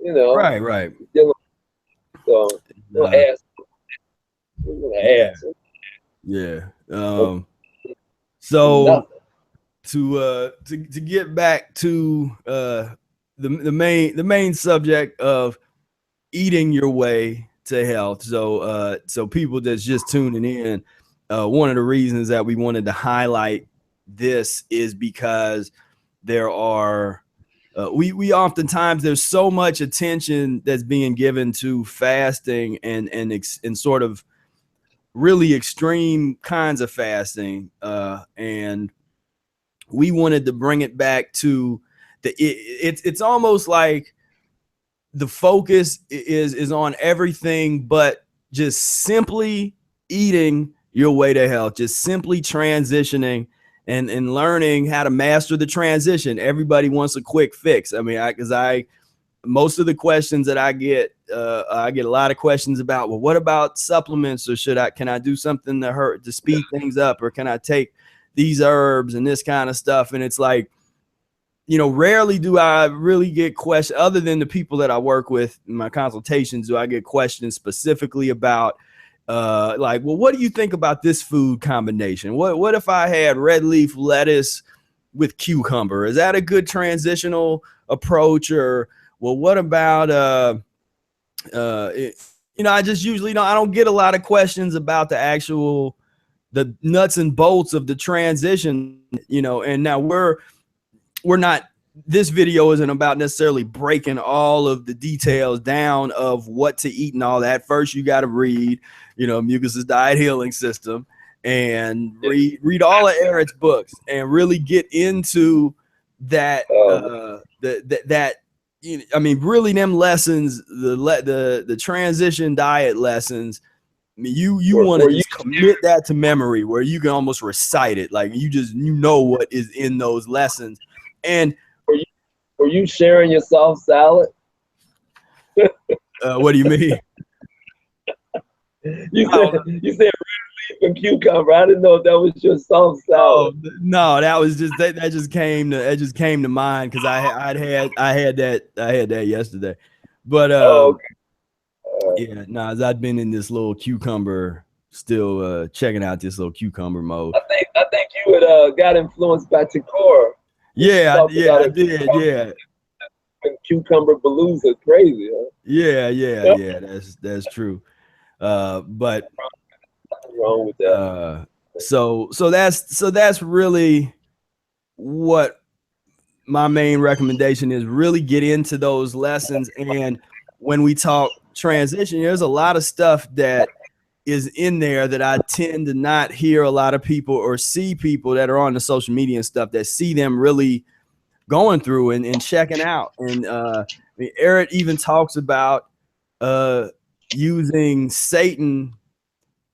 Right. So we'll ask. We're gonna ask. Yeah. So to get back to the main subject of eating your way to health. So people that's just tuning in, one of the reasons that we wanted to highlight this is because there are we oftentimes, there's so much attention that's being given to fasting and sort of really extreme kinds of fasting, and we wanted to bring it back to it's almost like the focus is on everything but just simply eating your way to health, just simply transitioning and learning how to master the transition. Everybody wants a quick fix. I mean, most of the questions that I get a lot of questions about, well, what about supplements, or can I do something to speed things up, or can I take these herbs and this kind of stuff? And it's like, rarely do I really get questions, other than the people that I work with in my consultations, do I get questions specifically about like, well, what do you think about this food combination? What if I had red leaf lettuce with cucumber? Is that a good transitional approach? Or, well, what about I just usually I don't get a lot of questions about the nuts and bolts of the transition, and now we're not, this video isn't about necessarily breaking all of the details down of what to eat and all that. First, you got to read, Mucusless Diet Healing System, and read all of Ehret's books and really get into that, really them lessons, the transition diet lessons. I mean, you want to just commit that to memory, where you can almost recite it, like you know what is in those lessons. And were you sharing your soft salad? What do you mean? You said red leaf and cucumber. I didn't know if that was your soft salad. Oh, no, that was just that just came to mind because I had that yesterday. But Oh, okay. yeah, nah, I've been in this little cucumber, still checking out this little cucumber mode. I think you had got influenced by Takor when she Yeah, talked about I it. did. Yeah, Cucumber balloons are crazy, huh? yeah. That's true. But Nothing wrong with that. so that's really what my main recommendation is. Really get into those lessons. And when we talk transition, there's a lot of stuff that is in there that I tend to not hear a lot of people or see people that are on the social media and stuff that see them really going through and checking out. And I mean, Ehret even talks about using Satan,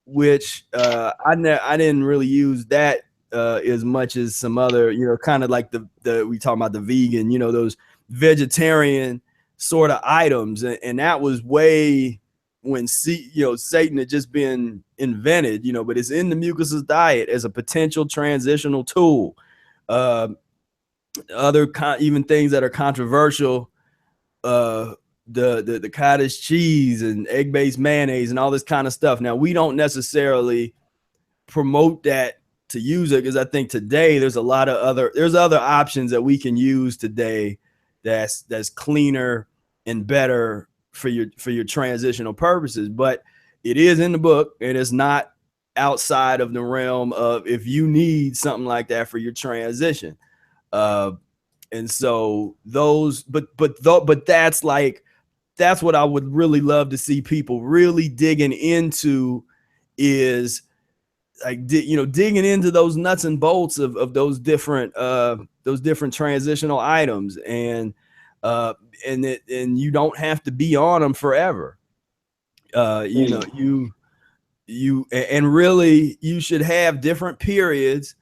which I didn't really use that as much as some other, kind of like the we talk about the vegan, those vegetarian sort of items, and that was way when Satan had just been invented, but it's in the Mucusless diet as a potential transitional tool. Uh, even things that are controversial, the cottage cheese and egg-based mayonnaise and all this kind of stuff. Now, we don't necessarily promote that to use it, because I think today there's other options that we can use today that's cleaner and better for your transitional purposes. But it is in the book, and it's not outside of the realm of if you need something like that for your transition. And so but that's what I would really love to see people really digging into, is like, digging into those nuts and bolts of those different transitional items. And you don't have to be on them forever. And really you should have different periods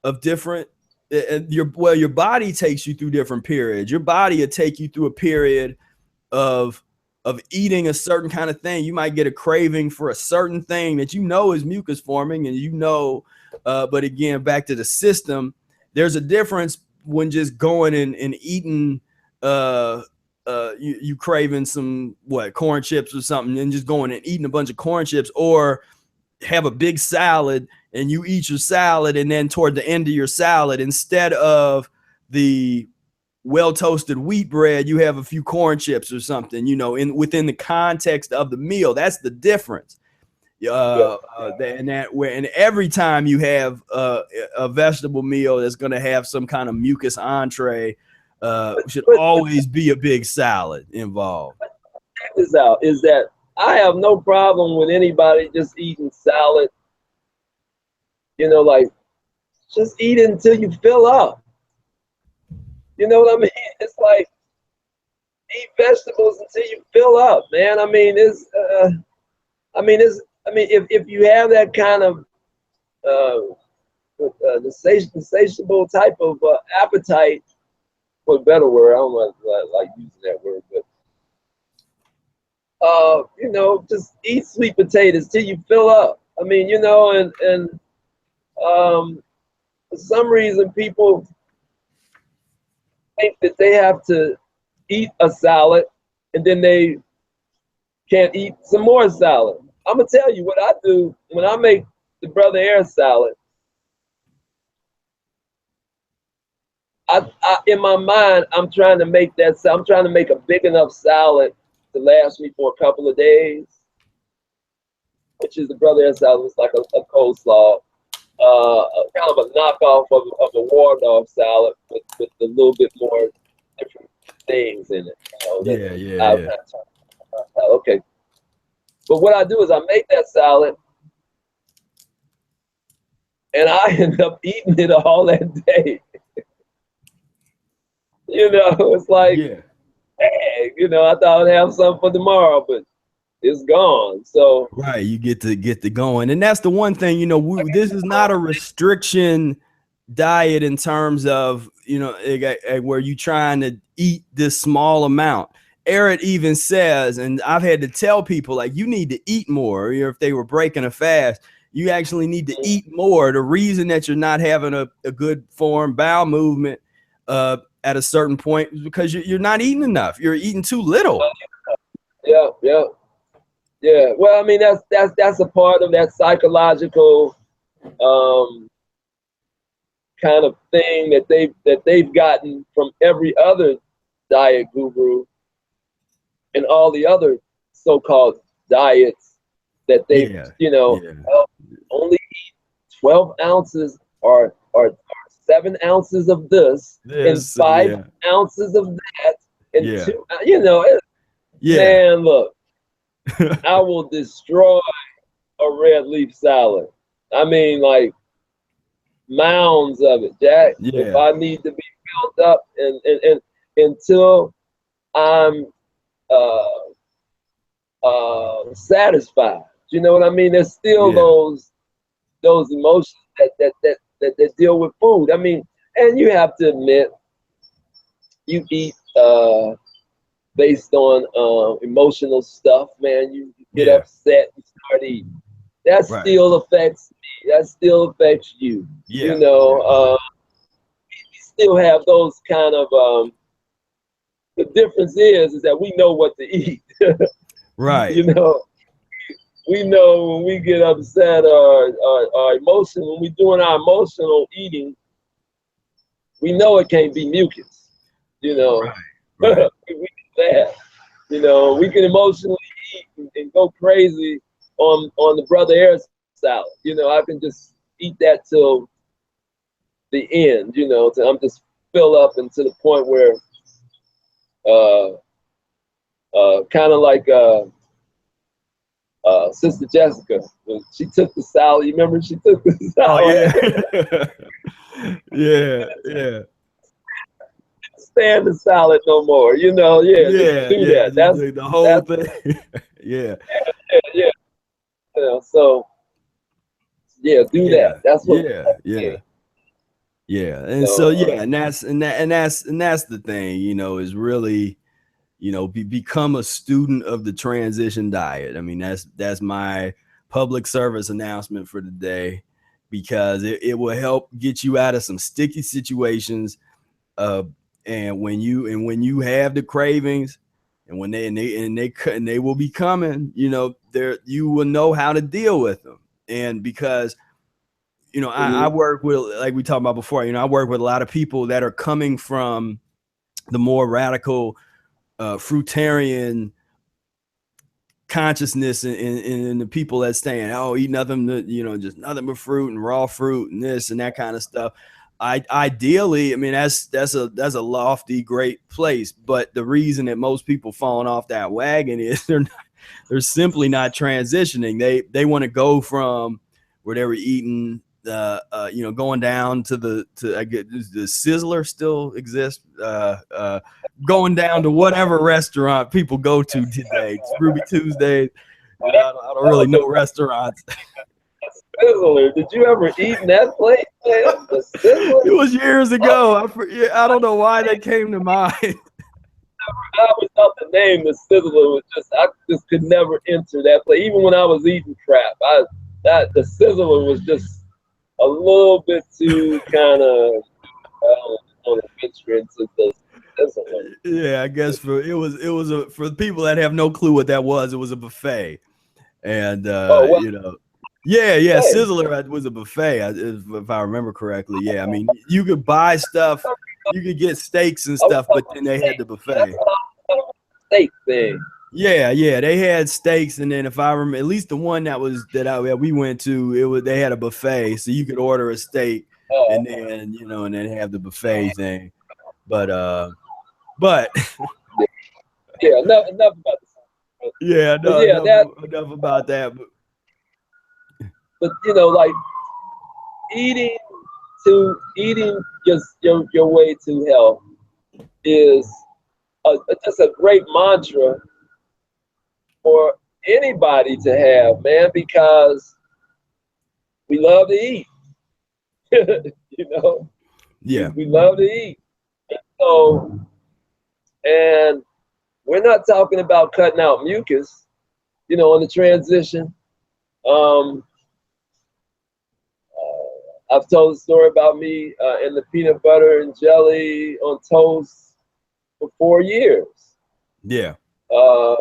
of different, your body takes you through different periods. Your body will take you through a period of eating a certain kind of thing. You might get a craving for a certain thing that is mucus forming, and but again, back to the system, there's a difference when just going and eating you craving some corn chips or something, and just going and eating a bunch of corn chips, or have a big salad and you eat your salad, and then toward the end of your salad, instead of the well toasted wheat bread, you have a few corn chips or something, within the context of the meal. That's the difference. And every time you have a vegetable meal that's going to have some kind of mucus entree, should always be a big salad involved. Check this out, is that I have no problem with anybody just eating salad. Like, just eat it until you fill up. You know what I mean? It's like, eat vegetables until you fill up, man. If you have that kind of insatiable type of appetite, for a better word, I don't like using that word, but just eat sweet potatoes till you fill up. For some reason, people think that they have to eat a salad and then they can't eat some more salad. I'm gonna tell you what I do when I make the Brother Ehret salad. In my mind, I'm trying to make a big enough salad to last me for a couple of days, which is the Brother Ehret salad. It's like a coleslaw, kind of a knockoff of a Waldorf salad with a little bit more different things in it. Yeah. Okay. But what I do is I make that salad, and I end up eating it all that day. It's like, hey, I thought I'd have something for tomorrow, but it's gone. So right, you get to going, and that's the one thing. This is not a restriction diet in terms of where you trying to eat this small amount. Ehret even says, and I've had to tell people, like, you need to eat more. If they were breaking a fast, you actually need to eat more. The reason that you're not having a good form bowel movement at a certain point is because you're not eating enough. You're eating too little. Yeah, yeah, yeah. Well, I mean, that's a part of that psychological kind of thing that they've gotten from every other diet guru and all the other so-called diets that they've, Yeah, you know, yeah, only eat 12 ounces or 7 ounces of this and this, 5 ounces of that and yeah, two, you know, yeah, man, look, I will destroy a red leaf salad. I mean, like mounds of it, Jack. If yeah, I need to be filled up and until I'm uh, satisfied. You know what I mean? There's still yeah, those emotions that deal with food. I mean, and you have to admit, you eat based on emotional stuff, man. You get yeah, upset, you start eating. That right, still affects me. That still affects you. You yeah, know, yeah, we still have those kind of. The difference is that we know what to eat. right, You know, we know when we get upset or emotional, when we're doing our emotional eating, we know it can't be mucus. You know, right, we right, do that. You know, we can emotionally eat and go crazy on the brother Ehret salad. You know, I can just eat that till the end. You know, till I'm just fill up and to the point where uh, kind of like Sister Jessica, when she took the salad. You remember she took the oh salad. yeah, yeah, yeah, Stand the salad no more. You know, yeah, just yeah, do yeah, that. just the whole That's thing. Yeah, yeah. You know, so yeah, do that. yeah, That's what. yeah, yeah, yeah, and so So yeah, and that's the thing, is really, become a student of the transition diet. I mean, that's my public service announcement for the day, because it will help get you out of some sticky situations. Uh, and when you have the cravings, and when they will be coming, there you will know how to deal with them. And because I mhm. work with, like we talked about before, I work with a lot of people that are coming from the more radical fruitarian consciousness, and the people that saying, oh, eat nothing, just nothing but fruit and raw fruit and this and that kind of stuff. Ideally, I mean, that's a lofty, great place, but the reason that most people falling off that wagon is they're simply not transitioning. They want to go from where they were eating, going down to I get the Sizzler still exists, going down to whatever restaurant people go to today. It's Ruby Tuesday. I don't really know restaurants. Sizzler. Did you ever eat in that place, man? The It Sizzler? was years Oh, ago. I don't know why that came to mind. I always thought the name the Sizzler was just I just could never enter that place. Even when I was eating crap, the Sizzler was just a little bit too kind of on the venture into the Sizzler. Yeah, I guess for the people that have no clue what that was, it was a buffet. And Oh, well, yeah, hey, Sizzler was a buffet, if I remember correctly. Yeah, I mean, you could buy stuff, you could get steaks and I was stuff, but talking about then they had the that's buffet. a steak thing. Yeah, they had steaks, and then if I remember, at least the one that we went to, they had a buffet, so you could order a steak, Oh, and then have the buffet thing. But yeah, enough about this. yeah, But no, yeah, that. enough about that. But like eating eating just your way to health is just a great mantra for anybody to have, man, because we love to eat. you know, Yeah, we love to eat. So, and we're not talking about cutting out mucus, on the transition. Um, I've told the story about me and the peanut butter and jelly on toast for 4 years. yeah, Uh,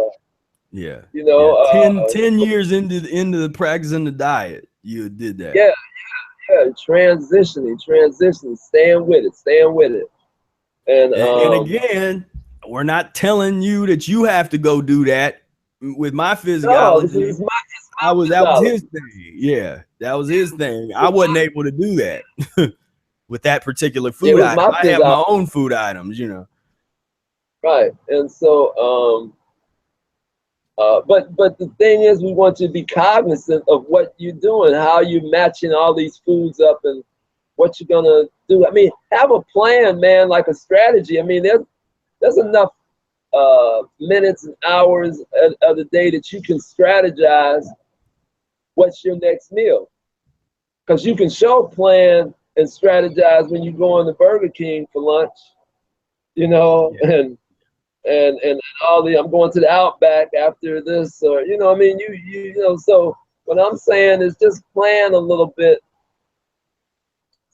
Yeah. You know, Yeah. 10 years into the practicing the diet, you did that. Yeah, transitioning, staying with it. And again, we're not telling you that you have to go do that. With my no, physiology, it's my that was his physiology. thing. Yeah, that was his thing. I wasn't able to do that with that particular It food was item. my I have my physiology, own food items, you know. right? And so, but the thing is, we want you to be cognizant of what you're doing, how you're matching all these foods up, and what you're gonna do. I mean, have a plan, man, like a strategy. I mean, there's enough minutes and hours of the day that you can strategize what's your next meal, because you can show plan and strategize when you go on to Burger King for lunch, you know, Yeah. and all the I'm going to the Outback after this, or you know, I mean, you know. So what I'm saying is just plan a little bit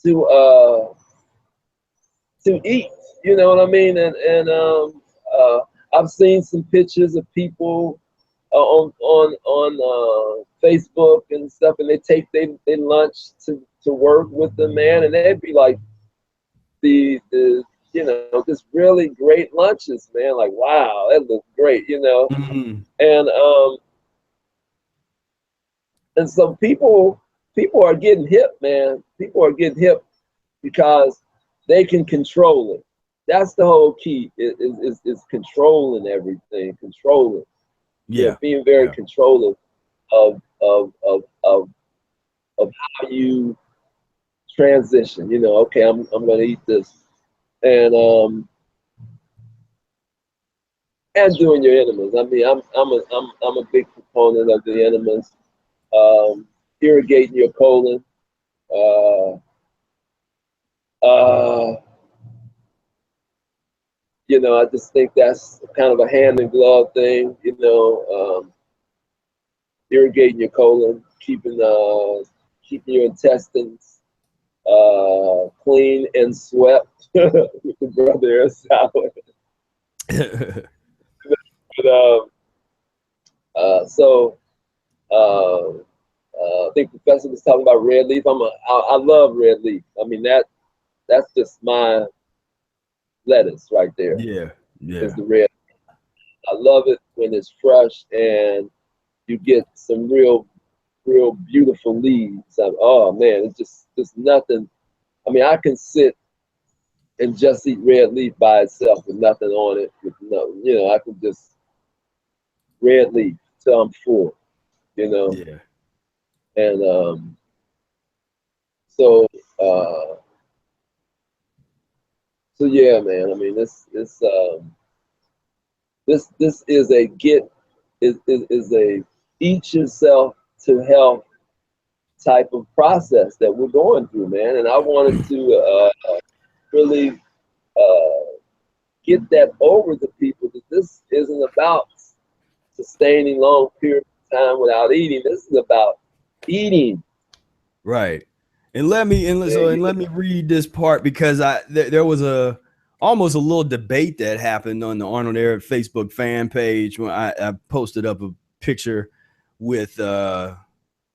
to eat, you know what I mean, I've seen some pictures of people on Facebook and stuff, and they take they lunch to work with them, man, and they'd be like the you know, just really great lunches, man. Like, wow, that looks great, you know. Mm-hmm. And and so people are getting hip, man. People are getting hip because they can control it. That's the whole key, is controlling everything, controlling. You know, Yeah. being very Yeah. controlling of how you transition. You know, okay, I'm gonna eat this, and and doing your enemas. I mean, I'm a big proponent of the enemas. Irrigating your colon. Uh, uh, you know, I just think that's kind of a hand in glove thing. You know, irrigating your colon, keeping your intestines clean and swept with the brother salad. But, so I think Professor was talking about red leaf. I love red leaf. I mean, that's just my lettuce right there. Yeah. Is Yeah. the red. I love it when it's fresh and you get some real beautiful leaves. Oh man, it's just nothing. I mean, I can sit and just eat red leaf by itself with nothing on it. With no, you know, I can just red leaf till I'm full. You know, Yeah. and so uh, so yeah, man. I mean, this is a is a eat yourself to health type of process that we're going through, man. And I wanted to really get that over to people, that this isn't about sustaining long periods of time without eating. This is about eating. Right. And let me read this part, because there was almost a little debate that happened on the Arnold Ehret Facebook fan page when I posted up a picture with a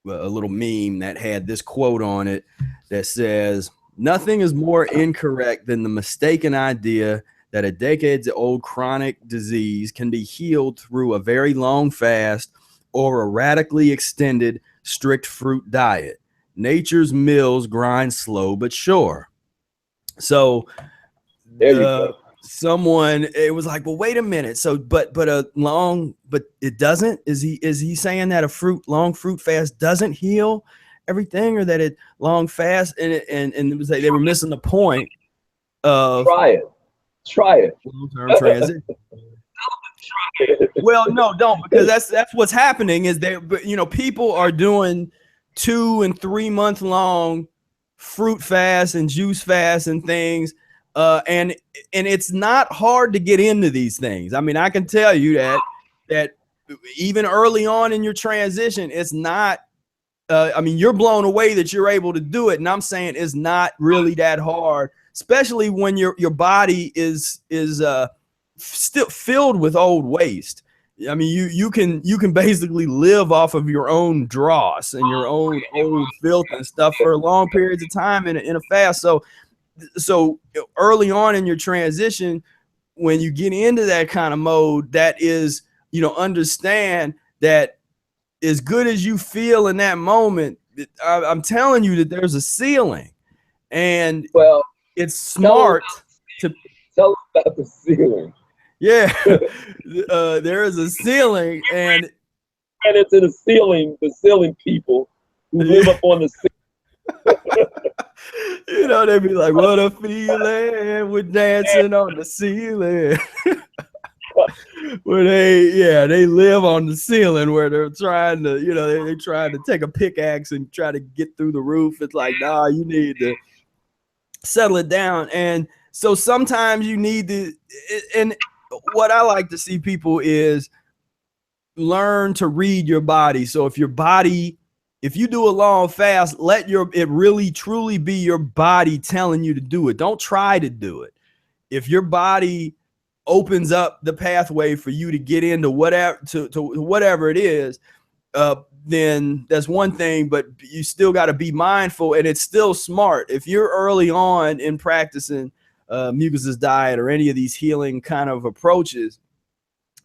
little meme that had this quote on it that says, "Nothing is more incorrect than the mistaken idea that a decades-old chronic disease can be healed through a very long fast or a radically extended strict fruit diet. Nature's mills grind slow but sure." So There you go. someone, it was like, well, wait a minute. So but it doesn't. Is he saying that a long fruit fast doesn't heal everything, or that it long fast and it was like they were missing the point of Try it. long-term transition? Well, no, don't, because that's what's happening is people are doing 2 and 3 month long fruit fasts and juice fasts and things, and it's not hard to get into these things. I mean, I can tell you that even early on in your transition, it's not. I mean, you're blown away that you're able to do it, and I'm saying it's not really that hard, especially when your body is still filled with old waste. I mean, you can basically live off of your own dross and your own old filth and stuff for long periods of time in a fast. So early on in your transition, when you get into that kind of mode, that is, understand that as good as you feel in that moment, I'm telling you that there's a ceiling, and Well, it's smart tell us about the ceiling. Yeah, there is a ceiling, and into the ceiling people who live up on the ceiling. They'd be like, "What a feeling! We're dancing on the ceiling." Where they live on the ceiling, where they're trying to, they're trying to take a pickaxe and try to get through the roof. It's like, nah, you need to settle it down. And so sometimes you need to, and what I like to see people is learn to read your body. So if you do a long fast, let it really truly be your body telling you to do it. Don't try to do it. If your body opens up the pathway for you to get into whatever to whatever it is, then that's one thing, but you still got to be mindful, and it's still smart. If you're early on in practicing Mucusless diet or any of these healing kind of approaches,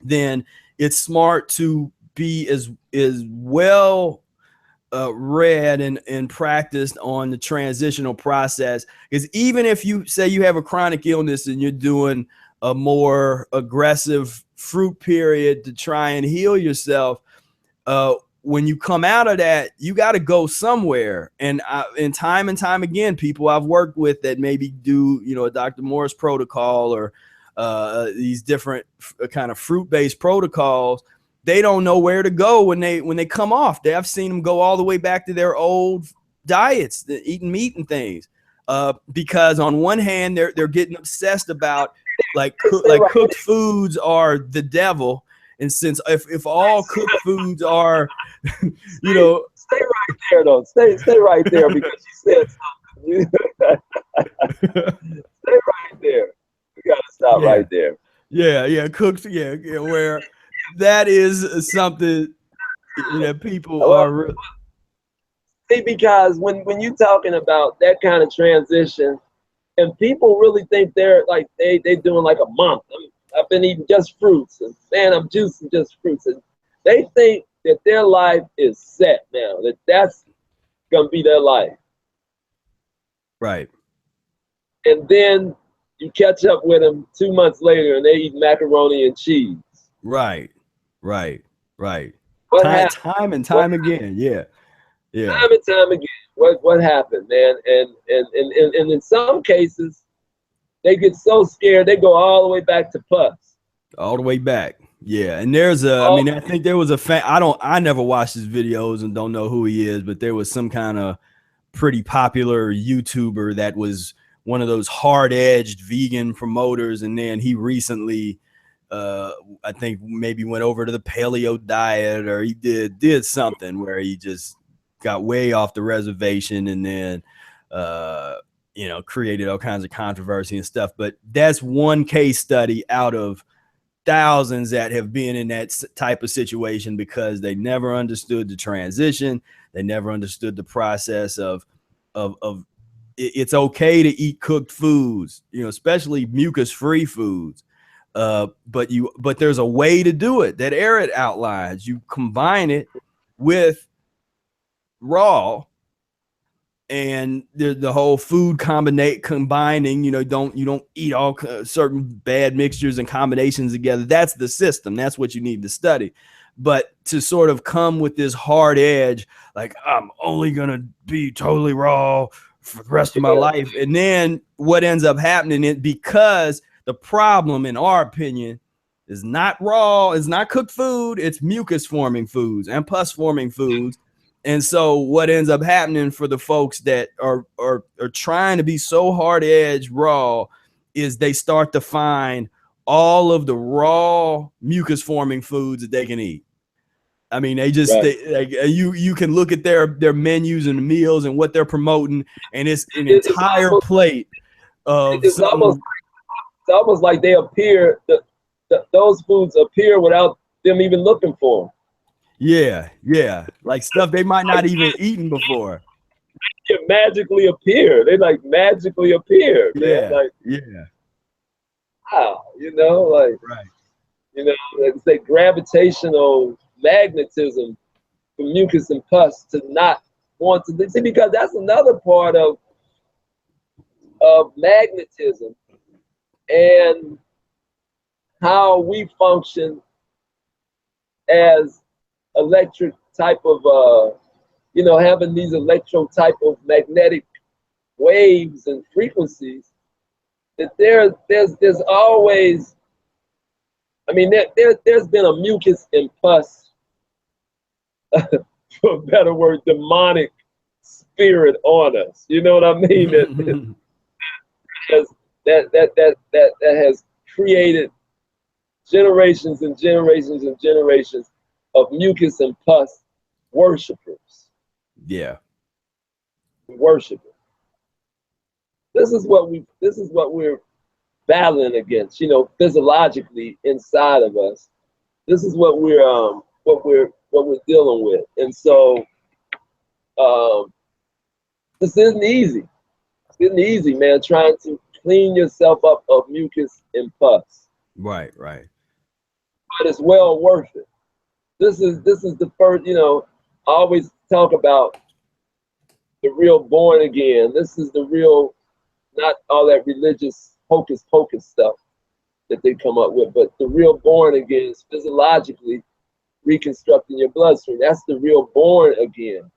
then it's smart to be as well read and practiced on the transitional process. Because even if you say you have a chronic illness and you're doing a more aggressive fruit period to try and heal yourself, when you come out of that, you got to go somewhere. And time again, people I've worked with that maybe do, a Dr. Morris protocol or these different kind of fruit-based protocols, they don't know where to go when they come off. I've seen them go all the way back to their old diets, eating meat and things, because on one hand they're getting obsessed about cooked foods are the devil. And since if all cooked foods are, stay right there though. Stay right there, because you said something. Stay right there. We gotta stop right there. Yeah, cooked. Yeah, where that is something that people are. See, because when you're talking about that kind of transition, and people really think they're like they doing like a month. I've been eating just fruits, and man, I'm juicing just fruits, and they think that their life is set now. That's gonna be their life, right? And then you catch up with them 2 months later, and they eat macaroni and cheese. Right. Time and time again, yeah. Time and time again. What happened, man? And in some cases, they get so scared they go all the way back to pus. All the way back. Yeah. And there's I think there was I never watched his videos and don't know who he is, but there was some kind of pretty popular YouTuber that was one of those hard-edged vegan promoters, and then he recently I think maybe went over to the paleo diet, or he did something where he just got way off the reservation, and then created all kinds of controversy and stuff. But that's one case study out of thousands that have been in that type of situation because they never understood the transition. They never understood the process of it's okay to eat cooked foods, especially mucus-free foods. But there's a way to do it that Ehret outlines. You combine it with raw, and the whole food combining, you don't eat all certain bad mixtures and combinations together. That's the system. That's what you need to study. But to sort of come with this hard edge, like I'm only going to be totally raw for the rest of my life. And then what ends up happening because the problem, in our opinion, is not raw, it's not cooked food, it's mucus forming foods and pus forming foods. And so what ends up happening for the folks that are trying to be so hard edge raw is they start to find all of the raw mucus forming foods that they can eat. I mean, you can look at their menus and the meals and what they're promoting, and it's an entire plate of it's almost like they appear, those foods appear without them even looking for them. Yeah, yeah. Like stuff they might not even eaten before. They magically appear. They like magically appear, man. Yeah, Like, yeah. wow, you know, like, Right. you know, it's like gravitational magnetism for mucus and pus to not want to see, because that's another part of magnetism and how we function as electric type of you know, having these electro type of magnetic waves and frequencies, that there's always, I mean, there's been a mucus and pus, for a better word, demonic spirit on us. You know what I mean? That has created generations and generations and generations of mucus and pus worshipers. Yeah. Worshipers. This is what we're battling against, you know, physiologically inside of us. This is what we're dealing with. And so this isn't easy. It isn't easy, man, trying to clean yourself up of mucus and pus. Right, right. But it's well worth it. This is the first, you know, I always talk about the real born again. This is the real, not all that religious hocus pocus stuff that they come up with, but the real born again is physiologically reconstructing your bloodstream. That's the real born again.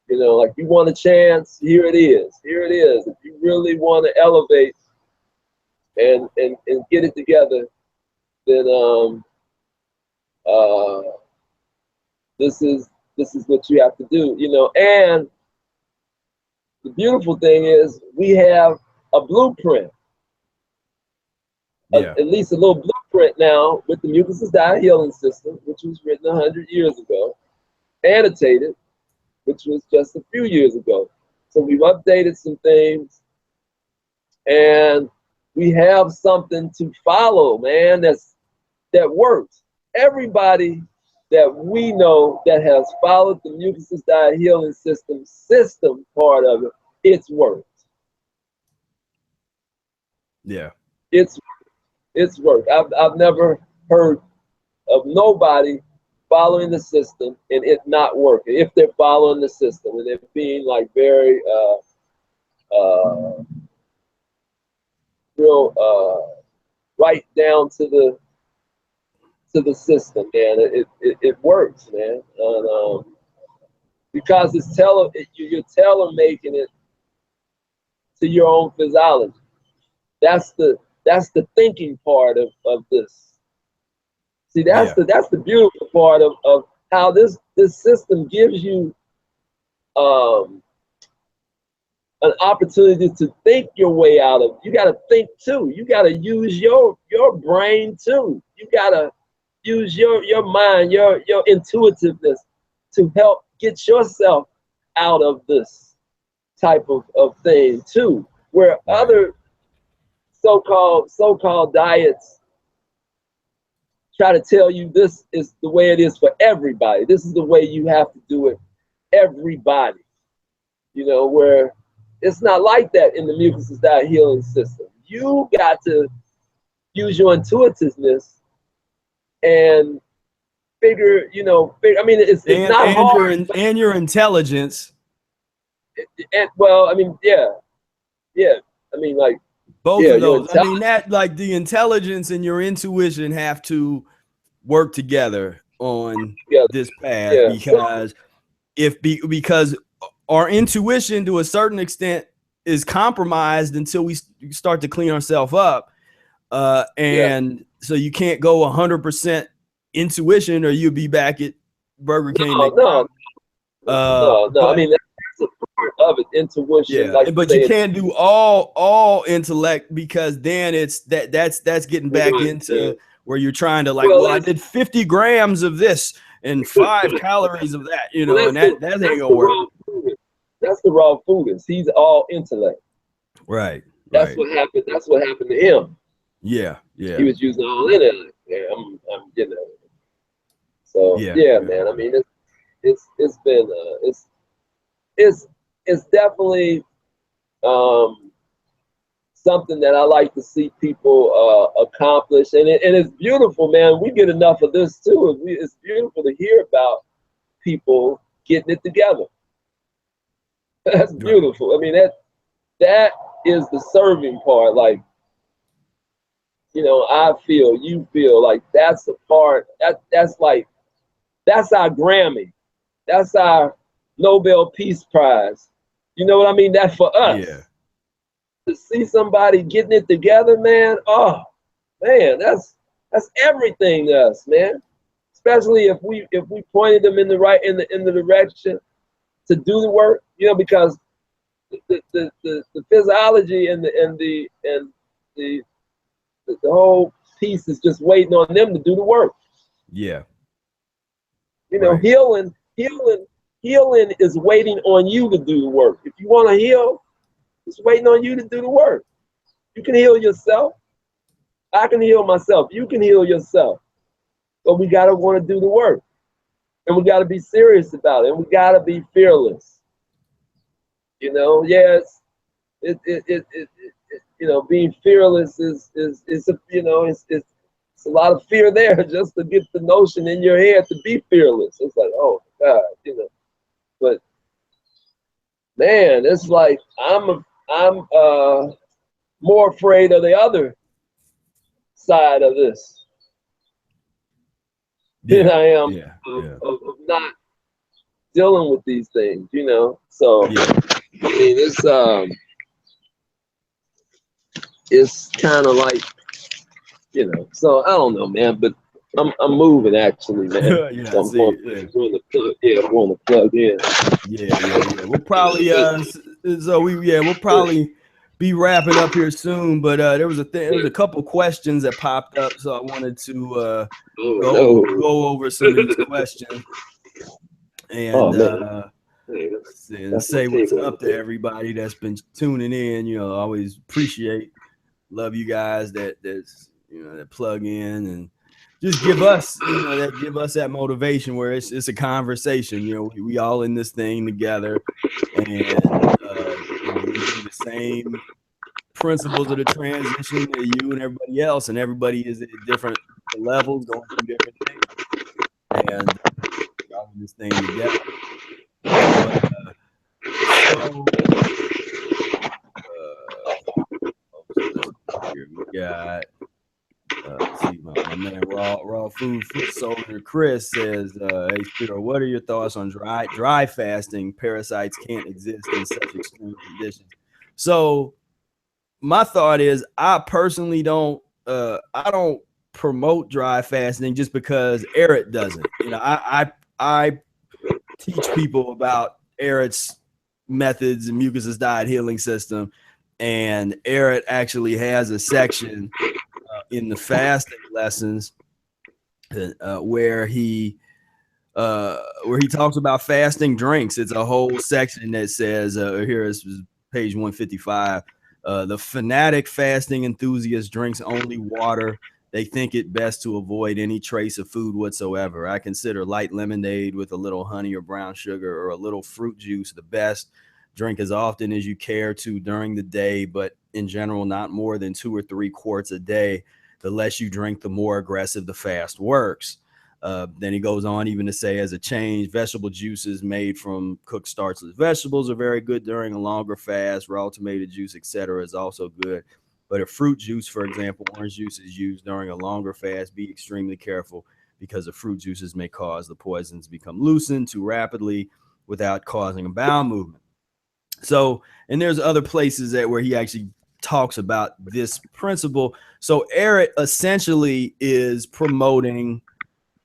You know, like, you want a chance, here it is. Here it is. If you really want to elevate and get it together, then this is what you have to do, you know. And the beautiful thing is we have a blueprint, Yeah. at least a little blueprint now with the Mucusless Diet Healing System, which was written 100 years ago, annotated, which was just a few years ago. So we've updated some things, and we have something to follow, man, that works. Everybody that we know that has followed the Mucusless Diet Healing System part of it, it's worked. Yeah. It's worked. I've never heard of nobody following the system and it not working. If they're following the system and they're being like very real right down to the system, man. It works, man. And, because you're tailor making it to your own physiology. That's the thinking part of this. See, that's the beautiful part of how this system gives you an opportunity to think your way out of. You got to think too. You got to use your brain too. You got to use your mind, your intuitiveness to help get yourself out of this type of thing too. Where other so-called diets try to tell you this is the way it is for everybody. This is the way you have to do it, everybody. You know, where it's not like that in the Mucusless Diet Healing System. You got to use your intuitiveness and figure, I mean, it's not hard. And your intelligence. And well, I mean, yeah. I mean, like, both of those. I mean, that, like, the intelligence and your intuition have to work together on this path, because our intuition to a certain extent is compromised until we start to clean ourselves up. And so you can't go 100% intuition or you'll be back at Burger King. No. I mean, that's a part of it, intuition. Yeah, but you can't do all intellect, because then it's that's getting back into where you're trying to, like, well, I did 50 grams of this and 5 calories of that, and that ain't gonna work. That's the raw foodist. He's all intellect. Right. That's what happened. That's what happened to him. Yeah. He was using all intellect. Yeah, I'm getting it. So yeah, man. I mean, it's been it's definitely something that I like to see people accomplish, and it's beautiful, man. We get enough of this too. It's beautiful to hear about people getting it together. That's beautiful. I mean, that is the serving part. Like, you know, you feel like that's the part that's our Grammy, that's our Nobel Peace Prize. You know what I mean? That's for us. Yeah. To see somebody getting it together, man. Oh, man, that's everything to us, man. Especially if we pointed them in the direction to do the work, you know, because the physiology and the whole piece is just waiting on them to do the work. Yeah. You know, healing is waiting on you to do the work. If you want to heal, it's waiting on you to do the work. You can heal yourself. I can heal myself. You can heal yourself. But we gotta want to do the work, and we gotta be serious about it, and we gotta be fearless. You know, yes, it you know, being fearless is you know, it's a lot of fear there just to get the notion in your head to be fearless. It's like, oh God, you know. But man, it's like I'm more afraid of the other side of this than I am of not dealing with these things, you know. So I mean, it's kind of like, you know. So I don't know, man, but I'm moving actually, man. So I'm going to plug in. Yeah. We'll probably we'll probably be wrapping up here soon, but there was a couple questions that popped up, so I wanted to go over some of these questions and say what's up to everybody that's been tuning in. You know, I always love you guys that's that plug in and just give us that motivation where it's a conversation. You know, we all in this thing together, and we do the same principles of the transition that you and everybody else, and everybody is at different levels, going through different things, and all in this thing together. We got see my man raw food soldier Chris says, hey Spira, what are your thoughts on dry fasting? Parasites can't exist in such extreme conditions. So my thought is, I personally don't promote dry fasting just because Ehret doesn't. You know, I teach people about Ehret's methods and Mucusless Diet Healing System, and Ehret actually has a section in the fasting lessons where he talks about fasting drinks. It's a whole section that says here is page 155. The fanatic fasting enthusiast drinks only water. They think it best to avoid any trace of food whatsoever. I consider light lemonade with a little honey or brown sugar or a little fruit juice the best. Drink as often as you care to during the day, but in general, not more than 2 or 3 quarts a day. The less you drink, the more aggressive the fast works. Then he goes on even to say, as a change, vegetable juices made from cooked starchless vegetables are very good during a longer fast. Raw tomato juice, etc., is also good. But if fruit juice, for example, orange juice, is used during a longer fast, be extremely careful because the fruit juices may cause the poisons to become loosened too rapidly without causing a bowel movement. So, and there's other places where he actually talks about this principle. So Ehret essentially is promoting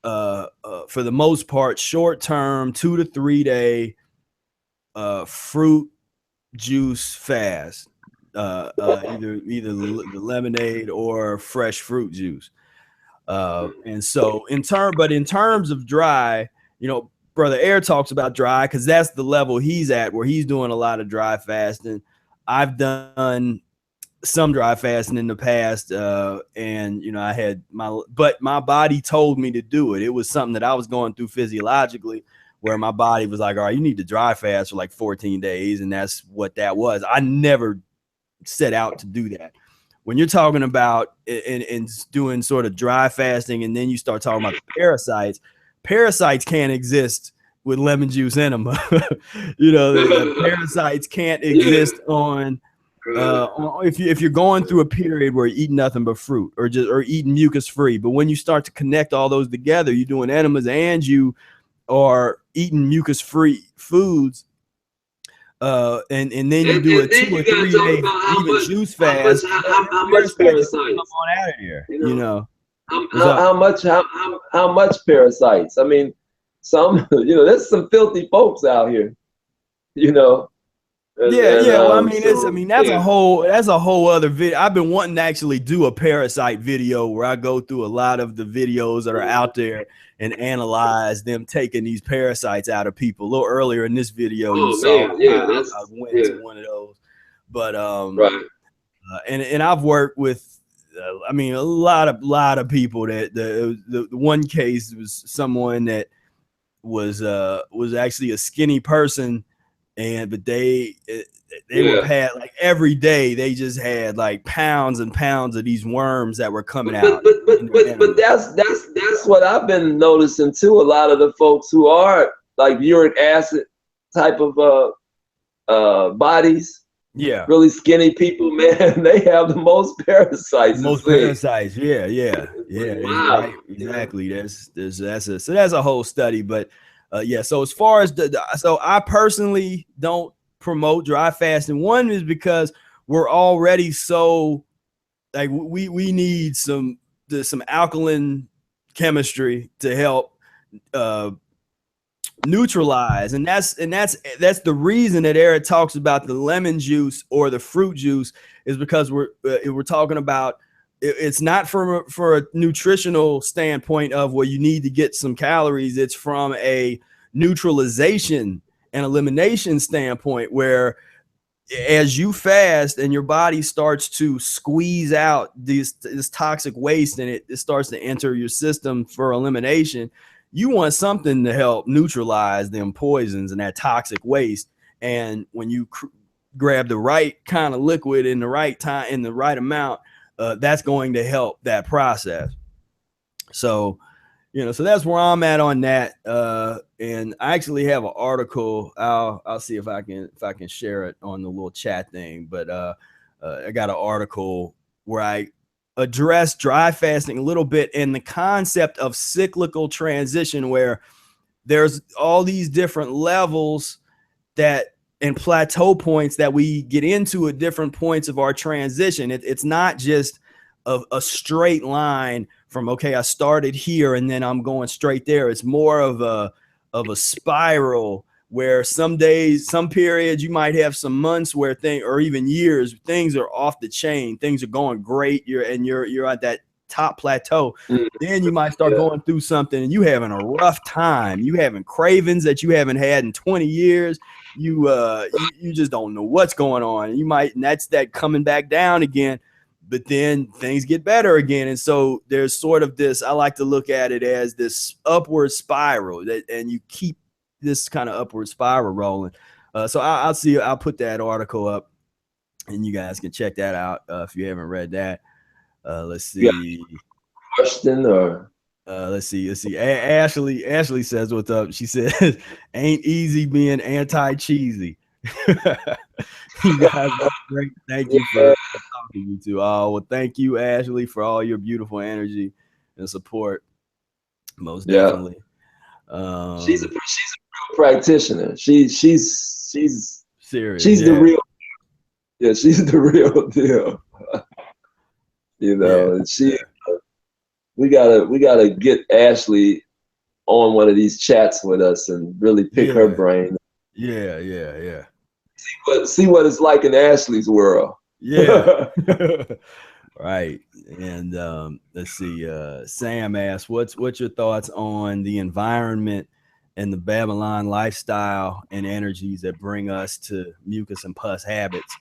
for the most part short-term 2 to 3 day fruit juice fast, either the lemonade or fresh fruit juice, and so in terms of dry, you know, Brother Ehret talks about dry because that's the level he's at, where he's doing a lot of dry fasting. I've done some dry fasting in the past, and you know, I had but my body told me to do it. It was something that I was going through physiologically, where my body was like, all right, you need to dry fast for like 14 days, and that's what that was. I never set out to do that. When you're talking about and doing sort of dry fasting, and then you start talking about parasites can't exist with lemon juice in them. You know, the parasites can't exist on if you're going through a period where you're eating nothing but fruit or eating mucus free. But when you start to connect all those together, you're doing enemas and you are eating mucus free foods, and then you do a 2 or 3 day even juice fast. How much parasites? Come on out of here, you know. How much parasites? I mean, some, you know, there's some filthy folks out here, you know. Well, I mean, that's a whole other video. I've been wanting to actually do a parasite video where I go through a lot of the videos that are out there and analyze them taking these parasites out of people. A little earlier in this video, you saw I went to one of those. But right. And I've worked with, I mean, a lot of people. That the one case was someone that was actually a skinny person. But they were had like every day they just had like pounds and pounds of these worms that were coming out. But that's what I've been noticing too. A lot of the folks who are like uric acid type of bodies, really skinny people, man, they have the most parasites. Most parasites, yeah. Wow. Right. Exactly. That's a whole study, but. So as far as so I personally don't promote dry fasting. One is because we're already so like we need some alkaline chemistry to help neutralize, and that's the reason that Ehret talks about the lemon juice or the fruit juice, is because we're talking about. It's not for a nutritional standpoint of where you need to get some calories. It's from a neutralization and elimination standpoint, where as you fast and your body starts to squeeze out this toxic waste and it starts to enter your system for elimination, you want something to help neutralize them poisons and that toxic waste. And when you grab the right kind of liquid in the right time, in the right amount, that's going to help that process. So, you know, so that's where I'm at on that. And I actually have an article. I'll see if I can share it on the little chat thing. But I got an article where I address dry fasting a little bit and the concept of cyclical transition, where there's all these different levels and plateau points that we get into at different points of our transition. It's not just a straight line from, okay, I started here and then I'm going straight there. It's more of a spiral, where some days, some periods, you might have some months where or even years, things are off the chain. Things are going great. You're at that top plateau. Then you might start going through something and you having a rough time. You having cravings that you haven't had in 20 years. You just don't know what's going on. And that's that coming back down again, but then things get better again. And so there's sort of this, I like to look at it as this upward spiral, and you keep this kind of upward spiral rolling. So I'll put that article up and you guys can check that out if you haven't read that. Let's see. Yeah. Question or let's see. Ashley says, what's up? She says, ain't easy being anti-cheesy. You guys are great. Thank you for talking to me too. Well, thank you, Ashley, for all your beautiful energy and support. Most definitely. She's a real practitioner. She's serious. She's the real. Yeah, she's the real deal. You know, and we gotta get Ashley on one of these chats with us and really pick her brain. Yeah. See what it's like in Ashley's world. Yeah. Right. And let's see. Sam asks, what's your thoughts on the environment and the Babylon lifestyle and energies that bring us to mucus and pus habits?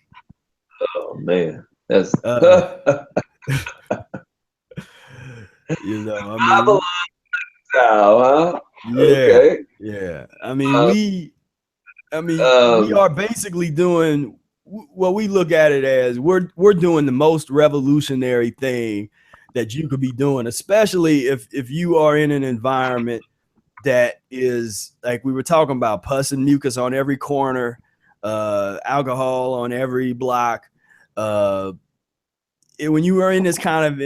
Oh man. That's Uh, you know, I mean, Babylon style, huh? yeah, Okay. yeah. I mean, Uh, we um, are basically doing what we look at it as we're doing the most revolutionary thing that you could be doing, especially if you are in an environment that is like we were talking about, pus and mucus on every corner, alcohol on every block. When you are in this kind of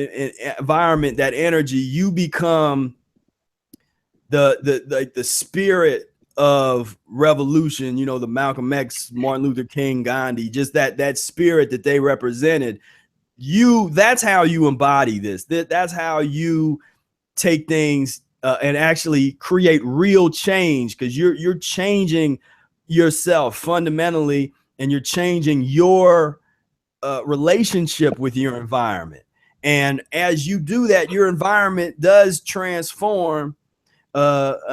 environment, that energy, you become the spirit of revolution. You know, the Malcolm X, Martin Luther King, Gandhi, just that spirit that they represented. That's how you embody this. That's how you take things and actually create real change, because you're changing yourself fundamentally, and you're changing your relationship with your environment. And as you do that, your environment does transform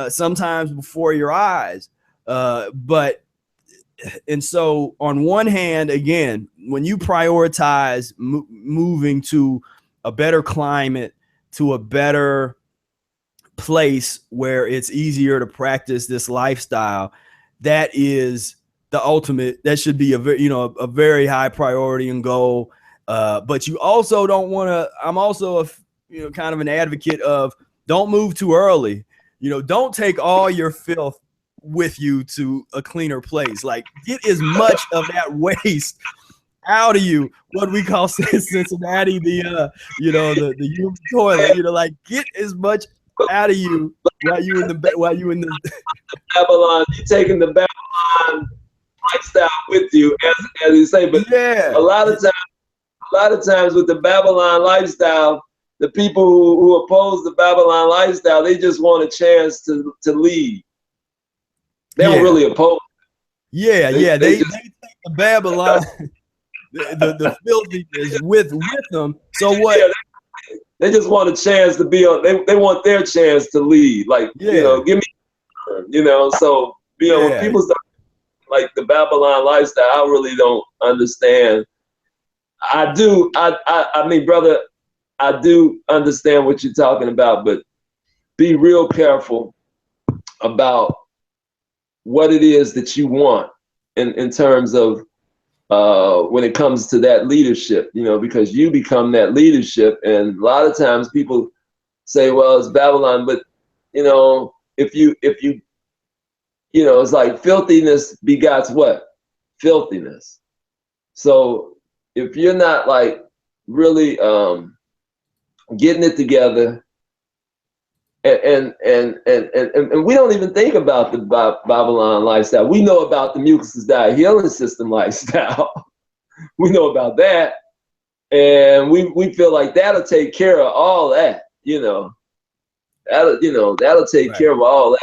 sometimes before your eyes. But and so on one hand, again, when you prioritize moving to a better climate, to a better place where it's easier to practice this lifestyle, that is the ultimate. That should be a very high priority and goal. But you also don't want to. I'm also kind of an advocate of, don't move too early. Don't take all your filth with you to a cleaner place. Like, get as much of that waste out of you. What we call Cincinnati, the human toilet. Like, get as much out of you while you in the Babylon, you taking the Babylon lifestyle with you, as you say. But yeah, a lot of times with the Babylon lifestyle, the people who oppose the Babylon lifestyle, they just want a chance to lead. They don't really oppose. They take the Babylon, the filthiness with them. So what? Yeah, they just want a chance to be on. They want their chance to lead. Like, give me, So when people start like the Babylon lifestyle, I really don't understand. I do. I mean, brother, I do understand what you're talking about, but be real careful about what it is that you want in terms of when it comes to that leadership, because you become that leadership. And a lot of times people say, well, it's Babylon, but if you it's like filthiness begots what? Filthiness. So if you're not like really getting it together, and we don't even think about the Babylon lifestyle. We know about the Mucusless Diet Healing System lifestyle. We know about that, and we feel like that'll take care of all that. That'll take care of all that.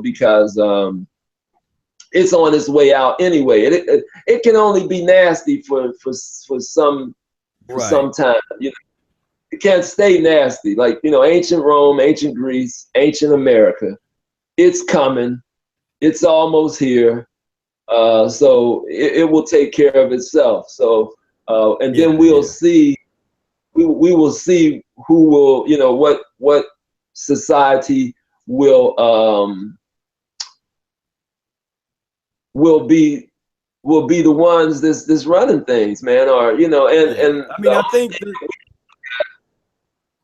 Because it's on its way out anyway. It can only be nasty for some time. It can't stay nasty. Like, ancient Rome, ancient Greece, ancient America. It's coming. It's almost here. So it will take care of itself. So and then we'll see. We will see who will, what society will be the ones that's running things, man. Or and I mean, I think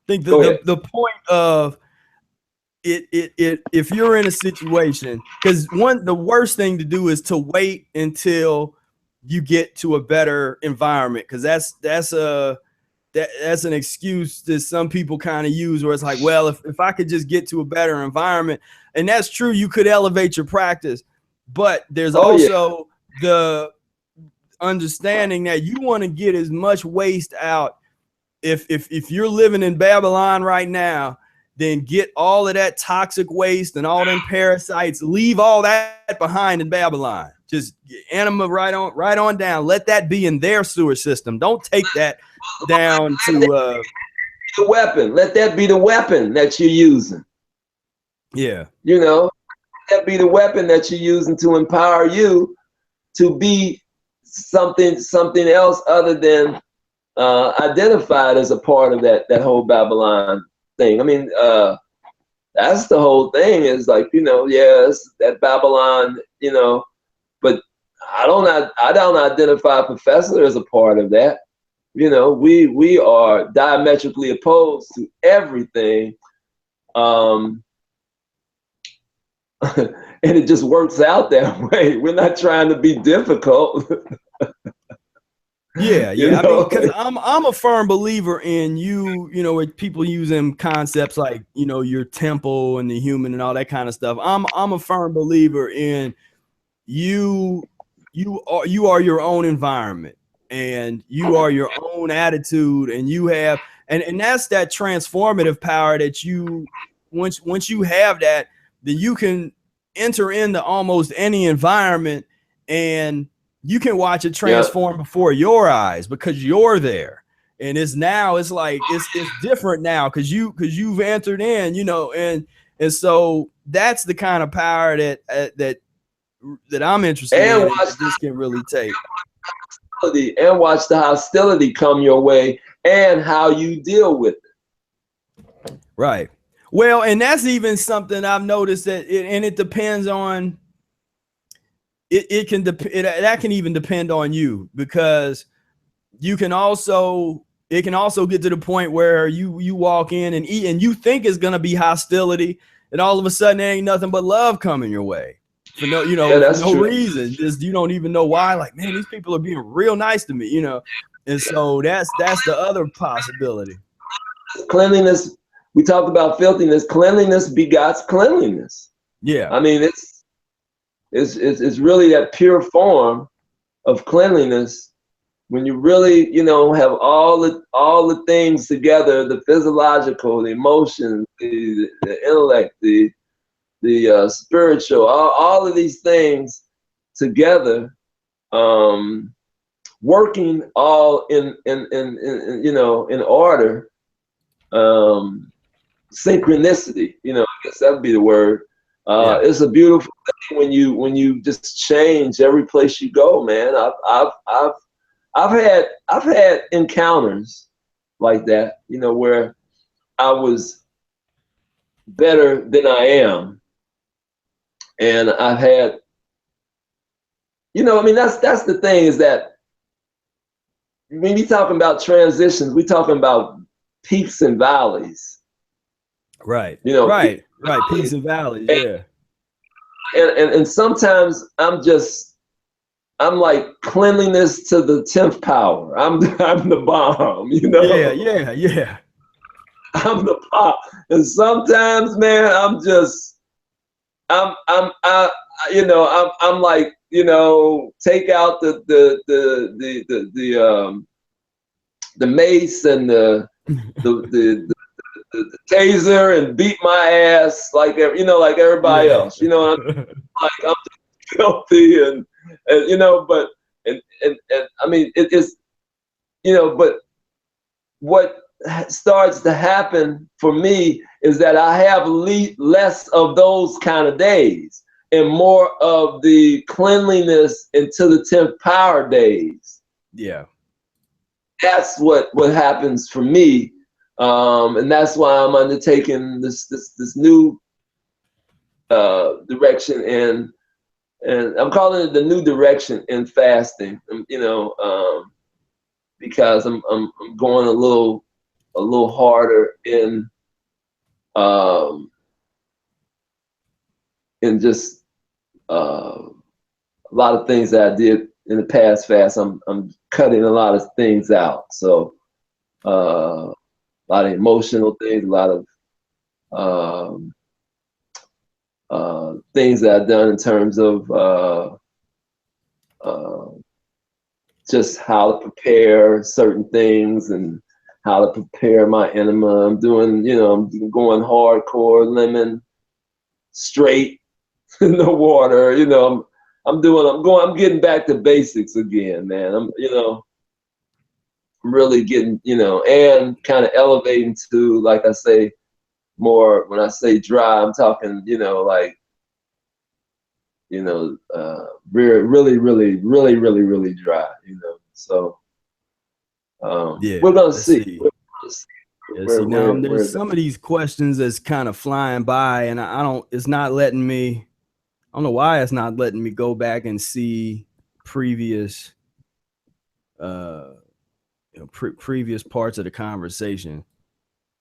the point of it if you're in a situation, because the worst thing to do is to wait until you get to a better environment, because that's an excuse that some people kind of use, where it's like, well, if I could just get to a better environment. And that's true, you could elevate your practice, but there's also the understanding that you want to get as much waste out. If you're living in Babylon right now, then get all of that toxic waste and all them parasites, leave all that behind in Babylon. Just anima right on down. Let that be in their sewer system. Don't take that down to the weapon. Let that be the weapon that you're using. Yeah. That be the weapon that you're using to empower you to be something else other than identified as a part of that whole Babylon thing. I mean, that's the whole thing. Is like, you know, yes, that Babylon, you know, but I don't identify Professor as a part of that. You know, we are diametrically opposed to everything, and it just works out that way. We're not trying to be difficult. Yeah, You yeah. I mean, know? because I'm a firm believer in you know, with people using concepts like, you know, your temple and the human and all that kind of stuff. I'm a firm believer in you you are your own environment, and you are your own attitude, and you have and that's that transformative power that you once you have that, then you can enter into almost any environment, and you can watch it Yeah. transform before your eyes because you're there. And it's like it's different now because you've entered in, you know, and so that's the kind of power that I'm interested And in, and watch that this can really take. the hostility come your way, and how you deal with it. Right. Well, and that's even something I've noticed and it depends on that can even depend on you, because it can also get to the point where you walk in and eat and you think it's going to be hostility, and all of a sudden there ain't nothing but love coming your way for no, you Yeah, know, for that's no true. reason. Just you don't even know why. Like, man, these people are being real nice to me, you know. And so that's the other possibility. Cleanliness. We talked about filthiness. Cleanliness begots cleanliness. Yeah. I mean, it's really that pure form of cleanliness when you really, you know, have all the things together: the physiological, the emotions, the intellect, the spiritual, all of these things together, working all in you know, in order, synchronicity. You know, I guess that would be the word. Yeah. It's a beautiful thing when you just change every place you go, man. I've had encounters like that, you know, where I was better than I am, and I've had, you know, I mean, that's the thing, is that when we talking about transitions, we talking about peaks and valleys. Right. You know, peaks Right. and Right. Peaks valleys. and valleys. Yeah. And sometimes I'm like cleanliness to the 10th power. I'm the bomb, you Yeah. know. Yeah. Yeah. I'm the bomb. And sometimes, man, I you know, I'm like, you know, take out the mace and the taser and beat my ass like, you know, like everybody Yeah. else. You know, like I'm filthy and you know, but and I mean it is, you know, but what starts to happen for me is that I have less of those kind of days and more of the cleanliness into the 10th power days. Yeah. That's what happens for me, and that's why I'm undertaking this new direction, and I'm calling it the new direction in fasting. You know, because I'm going a little harder in just a lot of things that I did in the past fast. I'm cutting a lot of things out. So a lot of emotional things, a lot of things that I've done in terms of just how to prepare certain things and how to prepare my enema. I'm doing, you know, I'm going hardcore lemon straight in the water. You know, I'm getting back to basics again, man. You know, I'm really getting, you know, and kind of elevating to, like I say, more, when I say dry, I'm talking, you know, like, you know, really, really, really, really, really, really dry, you know. So We're gonna let's see. see. We're gonna see. Yeah, see, now there's some of these questions that's kind of flying by, and I don't. It's not letting me. I don't know why it's not letting me go back and see previous, previous parts of the conversation.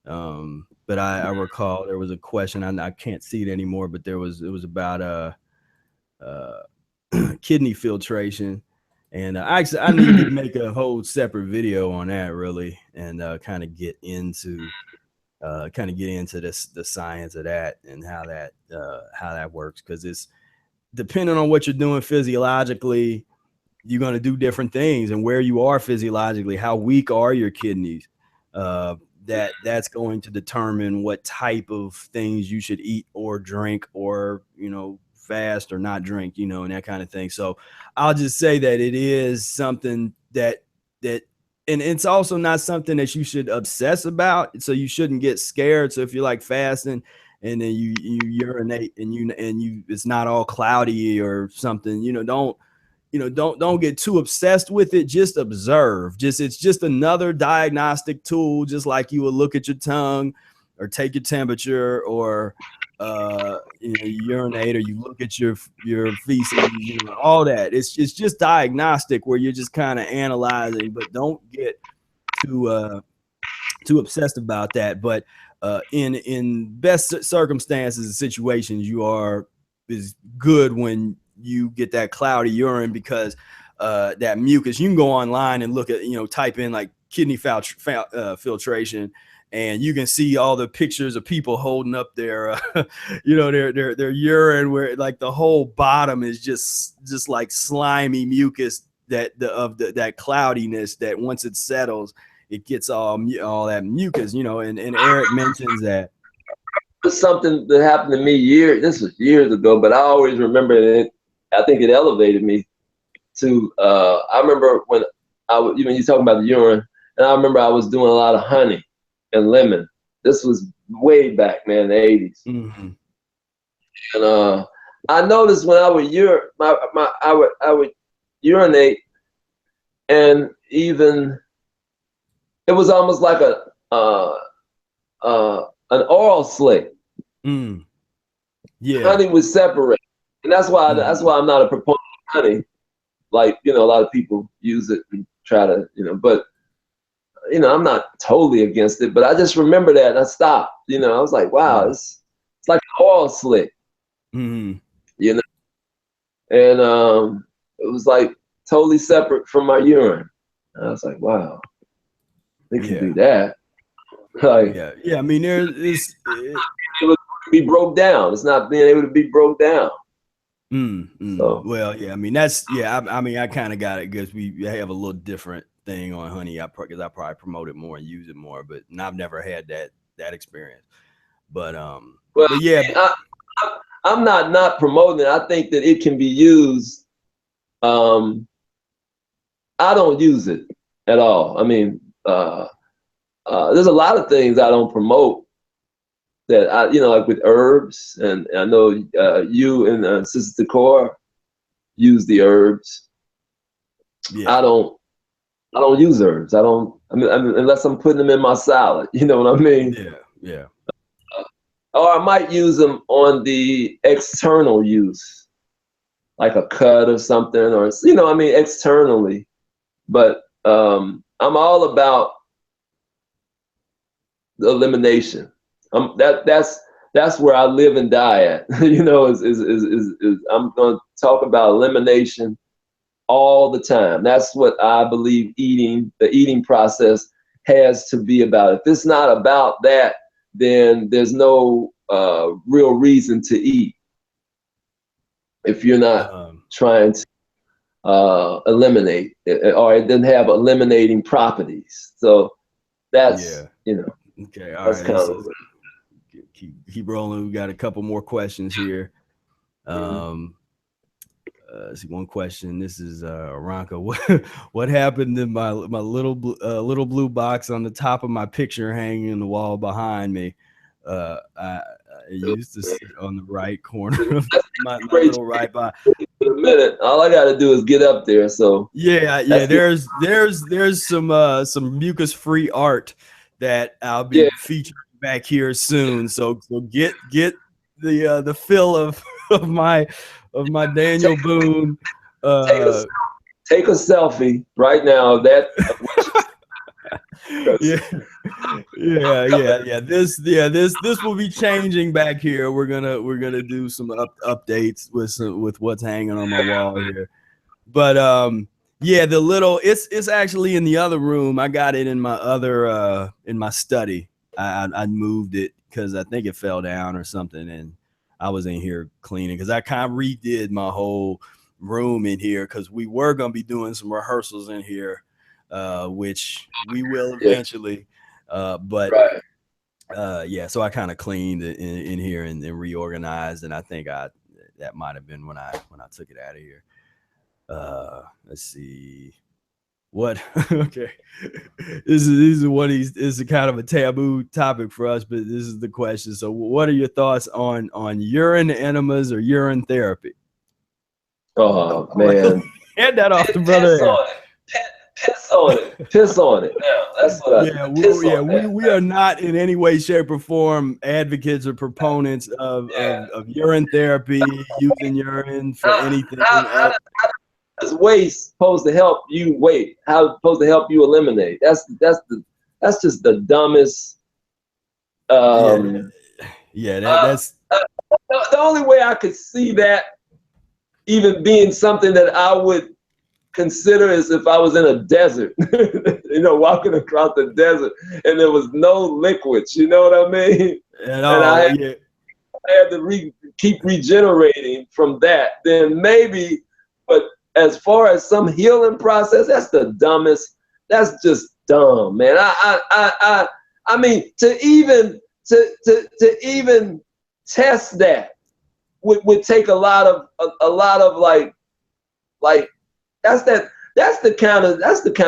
But I recall there was a question. I can't see it anymore, but it was about kidney filtration. And actually, I need to make a whole separate video on that, really, and kind of get into the science of that and how that works, because it's depending on what you're doing physiologically, you're going to do different things, and where you are physiologically, how weak are your kidneys, that's going to determine what type of things you should eat or drink, or fast or not drink, and that kind of thing. So I'll just say that it is something that and it's also not something that you should obsess about. So you shouldn't get scared. So if you're like fasting and then you urinate and you it's not all cloudy or something, don't get too obsessed with it. Just observe. It's just another diagnostic tool, just like you would look at your tongue or take your temperature, or urinate, or you look at your feces, all that. It's just diagnostic, where you're just kind of analyzing, but don't get too obsessed about that. But in best circumstances and situations, is good when you get that cloudy urine, because that mucus, you can go online and look at, type in like kidney filtration, and you can see all the pictures of people holding up their their urine, where like the whole bottom is just like slimy mucus, that cloudiness, that once it settles, it gets all that mucus, and Ehret mentions that. Something that happened to me this was years ago, but I always remember it. I think it elevated me to, I remember when you're talking about the urine, and I remember I was doing a lot of honey and lemon. This was way back, man, in the 80s. Mm-hmm. And I noticed when I would I would urinate, and even it was almost like an oral slick. Yeah, honey would separate, and that's why I'm not a proponent of honey. Like, a lot of people use it and try to, but I'm not totally against it. But I just remember that, and I stopped. I was like, wow, it's like an oil slick. Mm-hmm. And it was like totally separate from my urine. And I was like, wow, they can do that. Like, yeah. I mean, it would be broke down. It's not being able to be broke down. So, well, yeah. I mean, I kind of got it, because we have a little different thing on honey. Because I probably promote it more and use it more, but I've never had that experience. But but yeah, I'm not promoting it. I think that it can be used. I don't use it at all. I mean, there's a lot of things I don't promote, that I, like with herbs, and I know you and Sister Decor use the herbs. Yeah. I don't use herbs. I mean, unless I'm putting them in my salad. You know what I mean? Yeah. Or I might use them on the external use, like a cut or something, or externally. But I'm all about the elimination. That's where I live and die at. Is I'm going to talk about elimination all the time. That's what I believe the eating process has to be about. If it's not about that, then there's no real reason to eat. If you're not trying to eliminate it, or it doesn't have eliminating properties. So that's, okay. All that's right. kind of keep rolling. We got a couple more questions here. See, one question. This is Ronka. What happened to my little blue box on the top of my picture hanging in the wall behind me? it used to sit on the right corner of my Great little right by. in a minute. All I got to do is get up there. So Yeah. There's some mucus-free art that I'll be featuring back here soon. So get the fill of my Daniel Boone. Take a selfie right now. That This will be changing back here. We're gonna do some updates with what's hanging on my wall here. But the little it's actually in the other room. I got it in my other in my study. I moved it because I think it fell down or something, and I was in here cleaning because I kind of redid my whole room in here because we were gonna be doing some rehearsals in here, which we will eventually. But so I kind of cleaned in here and reorganized, and I think that might have been when I took it out of here. Let's see what. Okay, this is kind of a taboo topic for us, but this is the question. So, what are your thoughts on urine enemas or urine therapy? Oh man, hand that off to brother. Piss on it. Now that's what we are not in any way, shape, or form advocates or proponents of urine therapy, using urine for anything. How is waste supposed to help you wait? How it's supposed to help you eliminate? That's just the dumbest. That's the only way I could see that even being something that I would consider is if I was in a desert, walking across the desert and there was no liquids, you know what I mean? I had to keep regenerating from that, then maybe, but as far as some healing process, that's the dumbest. That's just dumb, man. I mean, to even test that would take a lot of like that's the kind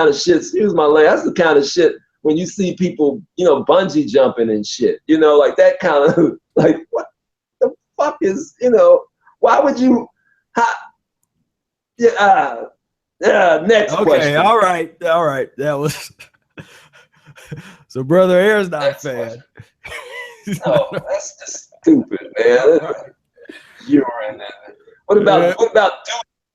of shit. Excuse my language. That's the kind of shit when you see people, bungee jumping and shit. Like that kind of like what the fuck is why would you? Next question. All right. That was so. Brother Air's not a fan. No, that's just stupid, man. Right. Urine. What about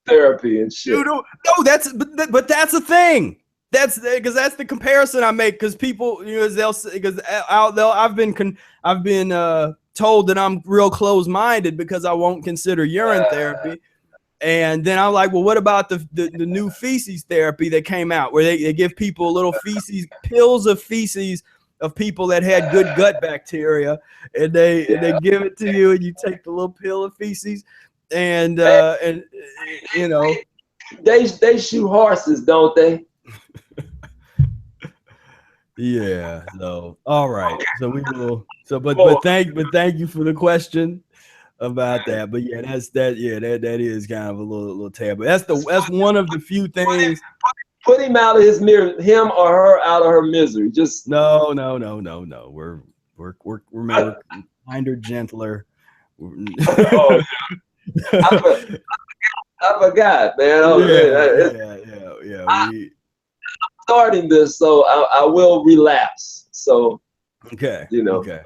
therapy and shit? No, that's the thing. That's because that's the comparison I make. Because people, I've been told that I'm real closed-minded because I won't consider urine therapy. And then I'm like, well, what about the new feces therapy that came out where they give people little pills of feces of people that had good gut bacteria, and they give it to you, and you take the little pill of feces, and they shoot horses, don't they? Yeah. So all right. So we will. So but thank you for the question about that. But yeah, that is kind of a little taboo. That's one of the few things. Put him out of his misery, him or her out of her misery. Just no. We're kinder, gentler. I forgot, man. I'm starting this, so I will relapse. So okay. Okay.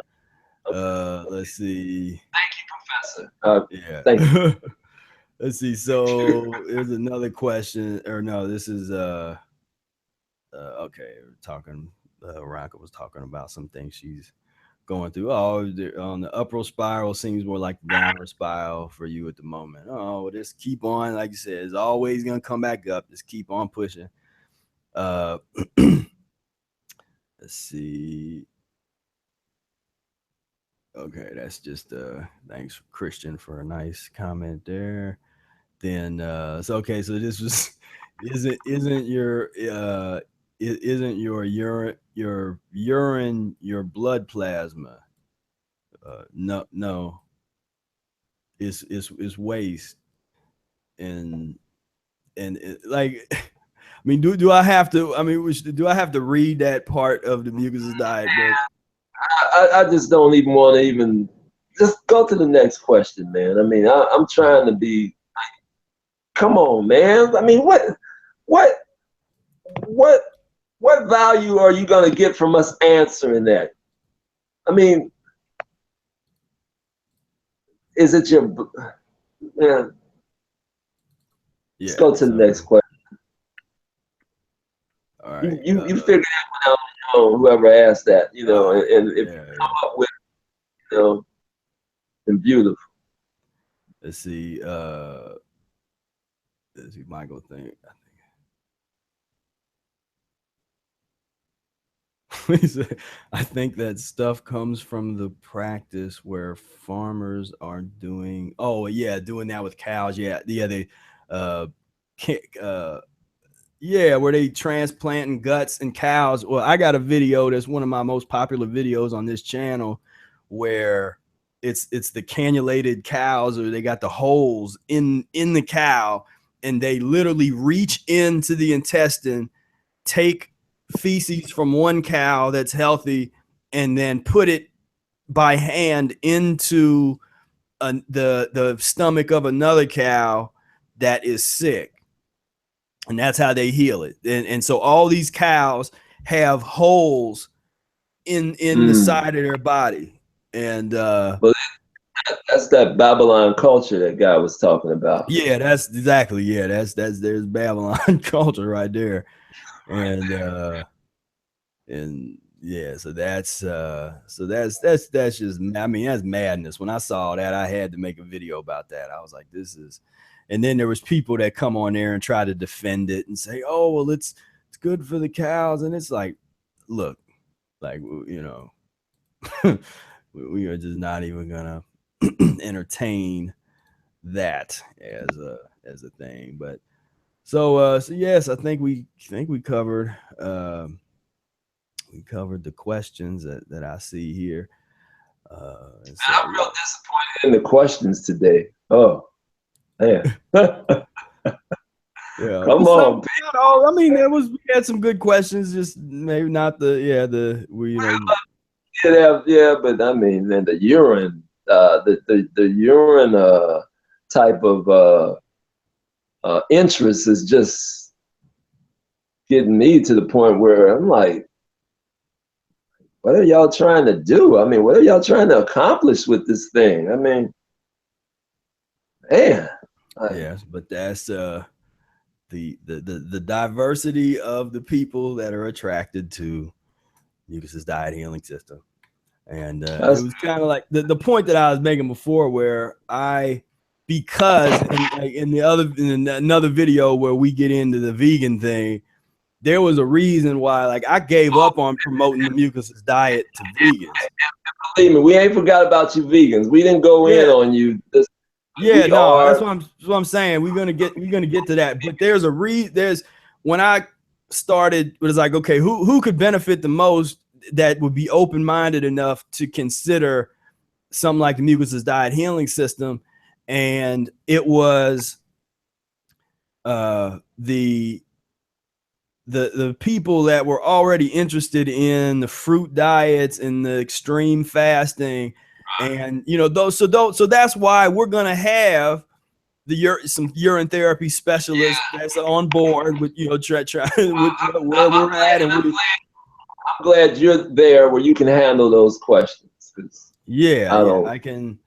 Let's see. Thank you, Professor. Thank you. Let's see. So there's another question, or no, this is okay. We're talking. Raka was talking about some things she's going through. On the upward spiral seems more like the downward spiral for you at the moment. Just keep on, like you said, it's always gonna come back up. Just keep on pushing. Let's see. Okay, that's just thanks Christian for a nice comment there. Then so this was isn't your urine your blood plasma? No. It's waste. And like I mean, do I have to? I mean, do I have to read that part of the Mucusless Diet book? I just don't even want to even just go to the next question, man. I mean, I'm trying to be. Come on, man. I mean, what what value are you gonna get from us answering that? I mean, is it your man? Let's go to the next question. All right. You figure that one out on your own, whoever asked that, you know, and if you come up with, you know, and beautiful. Let's see. Michael think. I think that stuff comes from the practice where farmers are doing. Oh yeah, doing that with cows. Yeah, they where they transplanting guts and cows. Well, I got a video that's one of my most popular videos on this channel where it's the cannulated cows, or they got the holes in the cow, and they literally reach into the intestine, take feces from one cow that's healthy, and then put it by hand into the stomach of another cow that is sick. And that's how they heal it. And so all these cows have holes in the side of their body. And but that's that Babylon culture that guy was talking about. Yeah, that's exactly. Yeah, that's there's Babylon culture right there. And yeah, so that's just, I mean, that's madness. When I saw that, I had to make a video about that. I was like, this is. And then there was people that come on there and try to defend it and say, oh, well, it's good for the cows. And it's like, look, like, you know, we are just not even gonna entertain that as a thing. But so yes, I think we covered the questions that I see here. So, I'm real disappointed in the questions today. Oh man. Yeah, come on. I mean, we had some good questions, just maybe not the you know. Yeah, but I mean, then the urine, the urine type of interest is just getting me to the point where I'm like, what are y'all trying to do? I mean, what are y'all trying to accomplish with this thing? I mean, man. Yes, but that's the diversity of the people that are attracted to Mucusless Diet Healing System. And it was kind of like the point that I was making before, where because in another video where we get into the vegan thing, there was a reason why, like, I gave up on promoting the Mucusless diet to vegans. Believe me, we ain't forgot about you vegans. We didn't go in on you. That's what I'm saying. We're gonna get to that. But there's when I started, it was like, okay, who could benefit the most, that would be open-minded enough to consider something like the Mucusless Diet Healing System. And it was the people that were already interested in the fruit diets and the extreme fasting, and you know so that's why we're gonna have some urine therapy specialists that's on board with, you know, try with where we're at. And I'm glad you're there where you can handle those questions. I can.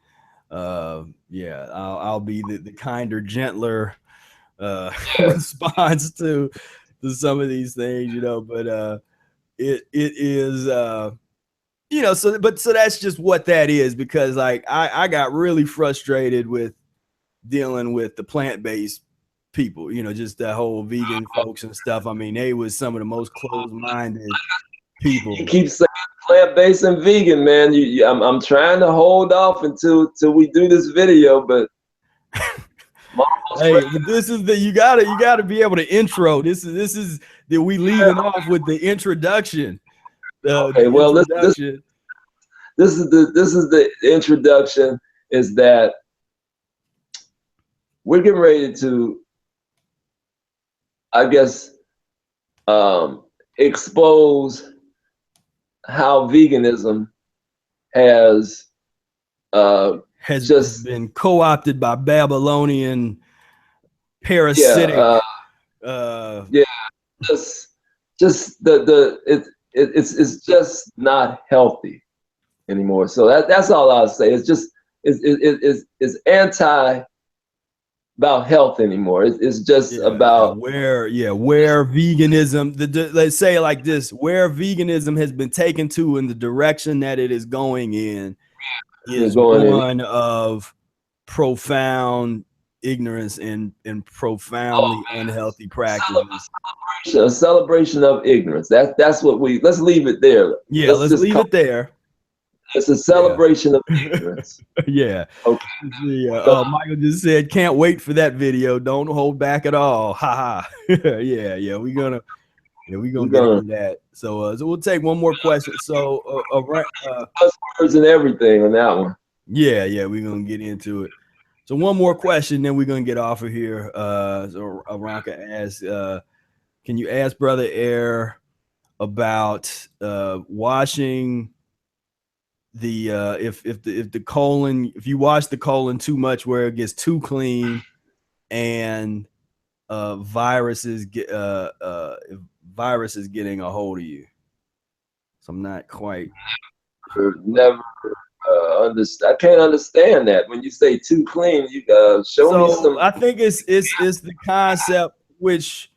I'll be the kinder, gentler response to some of these things, you know. But it is you know, so that's just what that is, because like I got really frustrated with dealing with the plant-based people, you know, just the whole vegan folks and stuff. I mean, they was some of the most closed-minded people. You keep saying plant-based and vegan, man. I'm trying to hold off until we do this video, but hey, but this is you gotta be able to intro. This is that we leaving off with the introduction. Okay, well, this is the introduction. Is that we're getting ready to, I guess, expose how veganism has has just been co-opted by Babylonian parasitic. Yeah, just it's just not healthy anymore. So that's all I'll say. It's just it's anti about health anymore. It's just about where veganism, let's say it like this, where veganism has been taken to in the direction that it is going in is one of profound ignorance and profoundly unhealthy practices. A celebration of ignorance. That's what let's leave it there. Yeah, let's leave it there. It's a celebration of ignorance. Yeah. Okay. Yeah. Michael just said, can't wait for that video. Don't hold back at all. Ha ha. Yeah. We're gonna get into that. So we'll take one more question. So words and everything on that one. Yeah, we're gonna get into it. So one more question, then we're gonna get off of here. So Aranka asks, can you ask Brother Air about washing the if the colon, if you wash the colon too much where it gets too clean and viruses getting a hold of you? So I'm not quite never understand. I can't understand that when you say too clean. You show me some. I think it's the concept which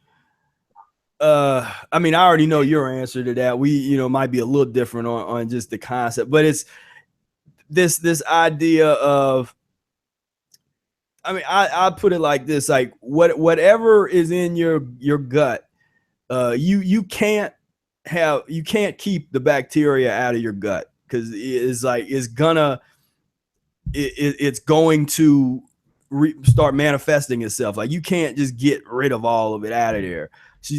I mean, I already know your answer to that. We, might be a little different on just the concept, but it's this idea of, I mean, I put it like this, like whatever is in your gut, you can't keep the bacteria out of your gut, because it's going to start manifesting itself. Like, you can't just get rid of all of it out of there.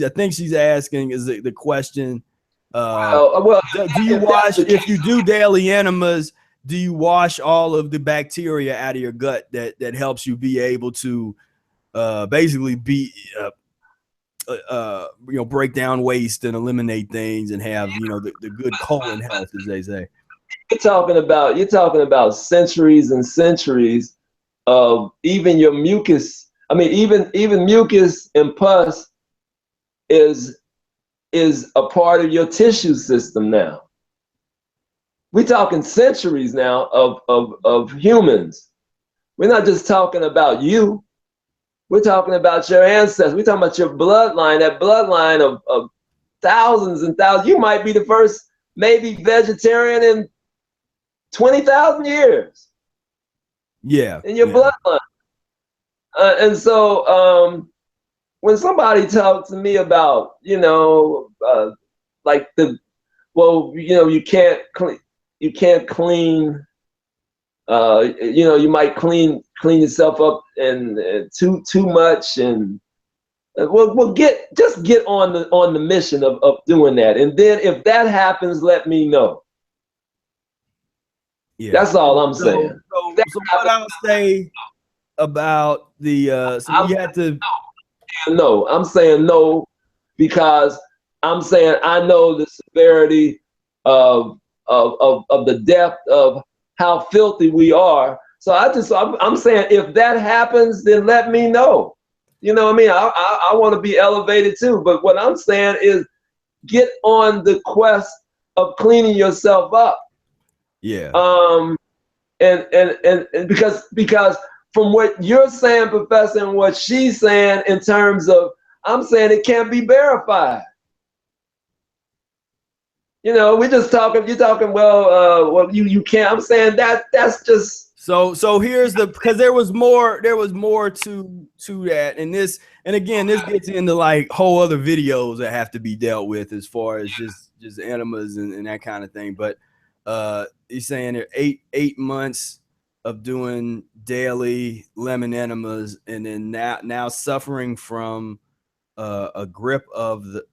I think she's asking is the question, do you wash, if you do daily enemas, do you wash all of the bacteria out of your gut that helps you be able to basically break down waste and eliminate things and have, the good colon health, as they say? You're talking about centuries and centuries of even your mucus. I mean, even mucus and pus is a part of your tissue system now. We're talking centuries now of humans. We're not just talking about you. We're talking about your ancestors. We're talking about your bloodline, that bloodline of thousands and thousands. You might be the first maybe vegetarian in 20,000 years. Yeah. In your bloodline. And so when somebody talks to me about, like you can't clean, you might clean yourself up and too much, and we'll get on the mission of doing that. And then if that happens, let me know. Yeah. That's all I'm saying. So what I'll say about the so you had to. No, I'm saying no, because I'm saying I know the severity of the depth of how filthy we are. So I'm saying if that happens, then let me know. You know what I mean? I want to be elevated too. But what I'm saying is get on the quest of cleaning yourself up. Yeah. And because from what you're saying, Professor, and what she's saying in terms of, I'm saying it can't be verified. We're just talking, you're talking, well, you can't. I'm saying that's just. So here's because there was more to that. And again, this gets into like whole other videos that have to be dealt with as far as just enemas and that kind of thing. But he's saying there 8 months of doing daily lemon enemas, and then now suffering from a grip of the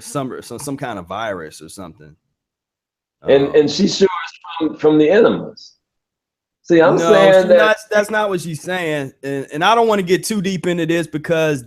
some kind of virus or something. And she's sure it's from the enemas. See, I'm saying that's not what she's saying, and I don't want to get too deep into this, because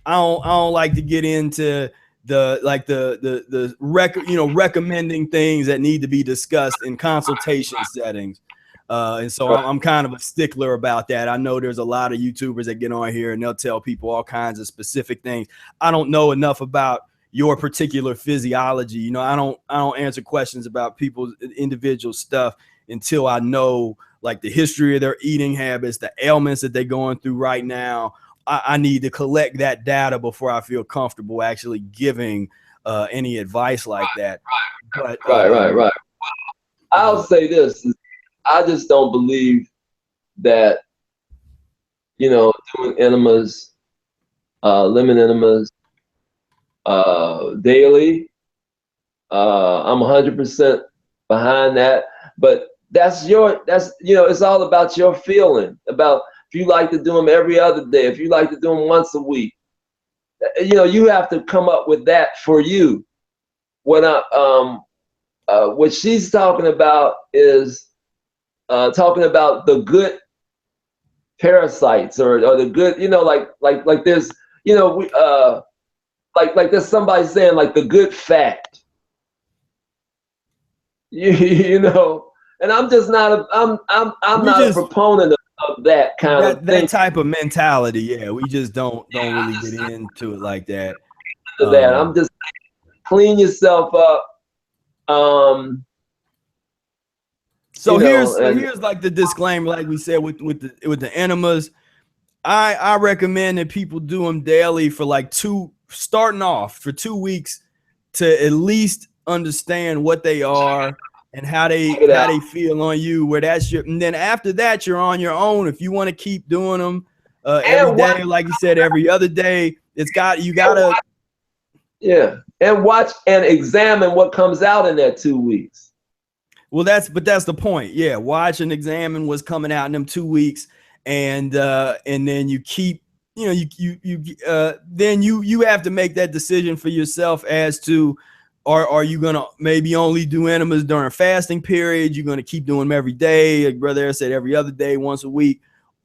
I don't like to get into the recommending things that need to be discussed in consultation settings. And so I'm kind of a stickler about that. I know there's a lot of YouTubers that get on here and they'll tell people all kinds of specific things. I don't know enough about your particular physiology. You know, I don't answer questions about people's individual stuff until I know like the history of their eating habits, the ailments that they're going through right now. I need to collect that data before I feel comfortable actually giving any advice like that. But right. I'll say this. I just don't believe that, you know, doing enemas, lemon enemas, daily. I'm 100% behind that. But that's you know, it's all about your feeling. About if you like to do them every other day, if you like to do them once a week, you know, you have to come up with that for you. What she's talking about is talking about the good parasites or the good, you know, like there's, you know, we like there's somebody saying like the good fat, you know, and I'm just not I'm not a proponent of that kind of thing. That type of mentality. Yeah, we just don't really get into it like that. I'm just clean yourself up. So here's like the disclaimer, like we said with the enemas. I recommend that people do them daily for like starting off for 2 weeks to at least understand what they are and how they feel on you. Where that's your, and then after that you're on your own. If you want to keep doing them every day, like you said, every other day, you gotta and watch and examine what comes out in that 2 weeks. Well, that's the point. Yeah, watch and examine what's coming out in them 2 weeks, and then you keep, you know, then you have to make that decision for yourself as to are you gonna maybe only do enemas during fasting periods? You're gonna keep doing them every day, like Brother Ehret said, every other day, once a week.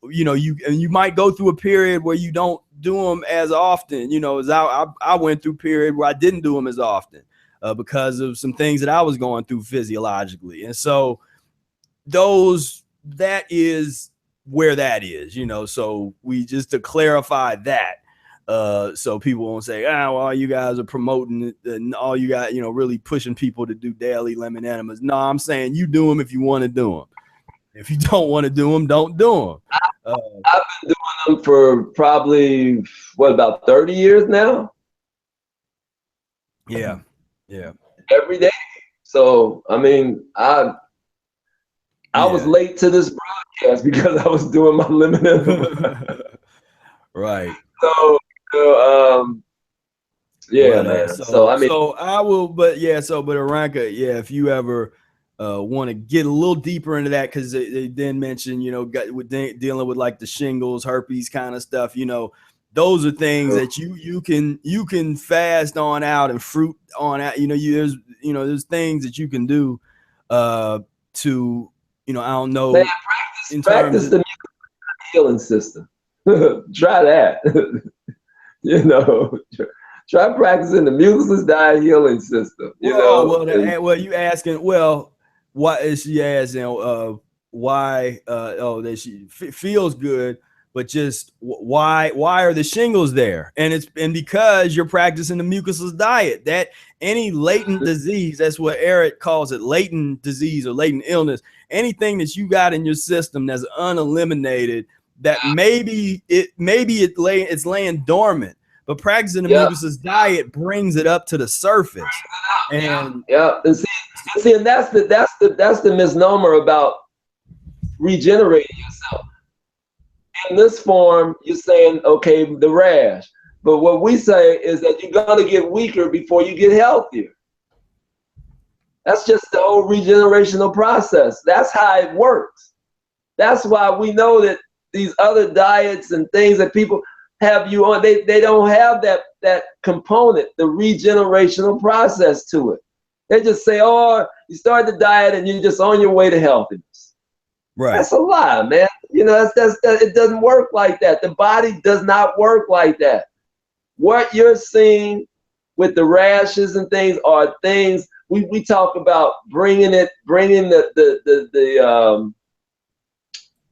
You know, you might go through a period where you don't do them as often. You know, as I went through a period where I didn't do them as often. Because of some things that I was going through physiologically. And so that is where that is, you know, so we just to clarify that, so people won't say, well, you guys are promoting it and all you got, you know, really pushing people to do daily lemon enemas. No, I'm saying you do them if you want to do them. If you don't want to do them, don't do them. I've been doing them for probably, about 30 years now? Yeah. Every day. So, I mean, I was late to this broadcast because I was doing my lemon enema. Right. So, man. So I mean, I will, but Aranka, if you ever want to get a little deeper into that, because they then mentioned, you know, dealing with like the shingles, herpes kind of stuff, you know, those are things that you can fast on out and fruit on out. You know, there's things that you can do to, you know, I don't know. Man, practice the healing system. Try that. You know, try practicing the Mucusless Diet Healing System. You asking? Well, what is she asking? Why? That she feels good. But just why are the shingles there? And because you're practicing the mucusless diet. That any latent disease, that's what Ehret calls it, latent disease or latent illness. Anything that you got in your system that's uneliminated, that maybe it's laying dormant. But practicing the mucusless diet brings it up to the surface. And and see, and that's the misnomer about regenerating yourself. In this form, you're saying, okay, the rash. But what we say is that you're going to get weaker before you get healthier. That's just the whole regenerational process. That's how it works. That's why we know that these other diets and things that people have you on, they don't have that component, the regenerational process to it. They just say, oh, you start the diet and you're just on your way to healthiness. Right. That's a lie, man. You know, it doesn't work like that. The body does not work like that. What you're seeing with the rashes and things are things we talk about bringing the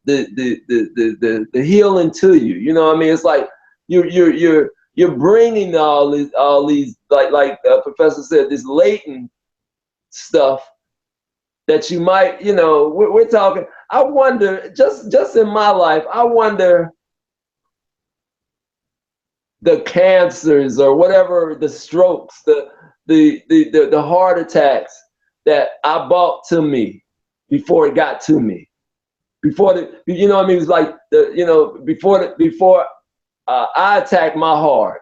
the healing to you. You know what I mean? It's like you're bringing all these like Professor said, this latent stuff that you might, you know, we're talking. I wonder, just in my life, I wonder the cancers or whatever, the strokes, the heart attacks that I brought to me before it got to me. Before you know what I mean? It was like before I attacked my heart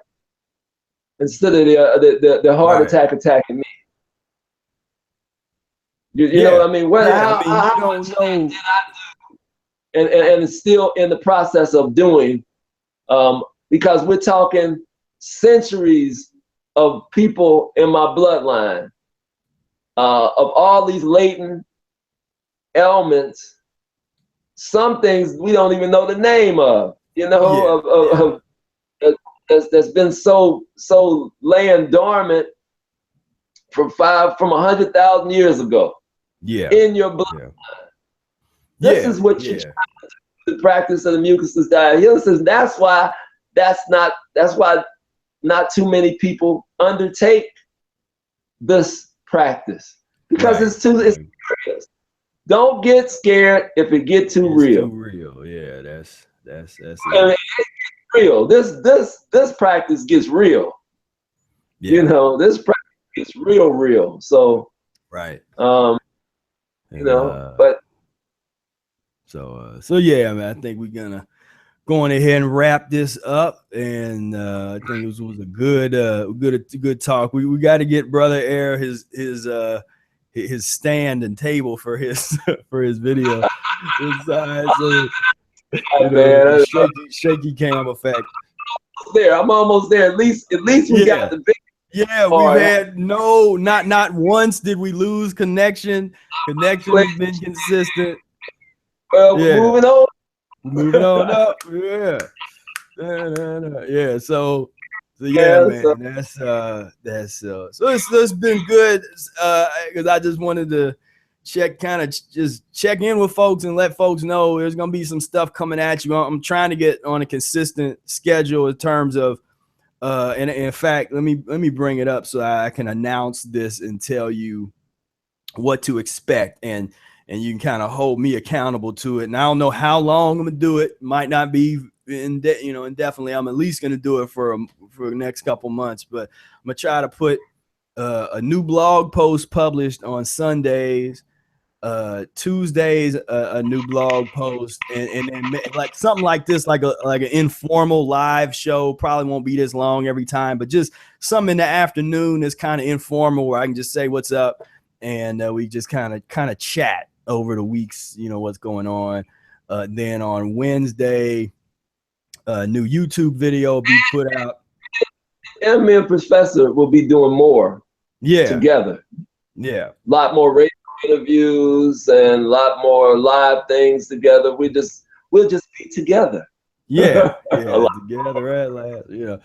instead of the heart attack attacking me. You know what I mean? How much did I do? And it's still in the process of doing, because we're talking centuries of people in my bloodline, of all these latent ailments. Some things we don't even know the name of, you know, that's been so laying dormant from 100,000 years ago. Yeah. In your blood. This is what you try to do, the practice of the Mucusless Diet Healing System. That's why not too many people undertake this practice, because it's serious. Don't get scared if it get too real. Too real. Yeah, that's it. I mean, it gets real. This practice gets real. Yeah. You know, this practice gets real. So you know, but so yeah, man, I think we're gonna go on ahead and wrap this up, and I think it was a good talk. We got to get Brother Air his stand and table for his video. Shaky cam effect. I'm almost there. At least we got the big. Yeah, we've had not once did we lose connection. Connection has been consistent. Well, moving on up. Yeah. Yeah. So yeah, man. That's so it's been good. Because I just wanted to check in with folks and let folks know there's gonna be some stuff coming at you. I'm trying to get on a consistent schedule in terms of and in fact, let me bring it up so I can announce this and tell you what to expect, and you can kind of hold me accountable to it. And I don't know how long I'm gonna do it. Might not be indefinitely. I'm at least gonna do it for the next couple months. But I'm gonna try to put a new blog post published on Sundays. Tuesdays a new blog post, and then like something like this, like an informal live show. Probably won't be this long every time, but just some in the afternoon that's kind of informal where I can just say what's up, and we just kind of chat over the weeks, you know, what's going on. Then on Wednesday, a new YouTube video will be put out. And me and Professor will be doing more together. Yeah, a lot more radio interviews and a lot more live things together. We'll just be together. Yeah, together at last. Yeah,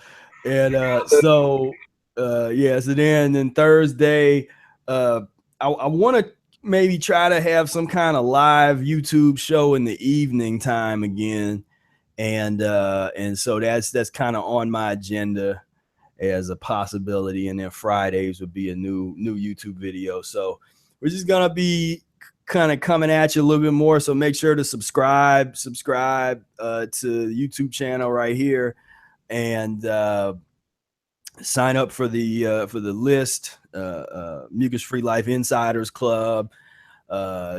and so then Thursday, I want to maybe try to have some kind of live YouTube show in the evening time again, and so that's kind of on my agenda as a possibility. And then Fridays would be a new YouTube video. So we're just gonna be kind of coming at you a little bit more. So make sure to subscribe to the YouTube channel right here, and sign up for the list, Mucus-free Life Insiders Club.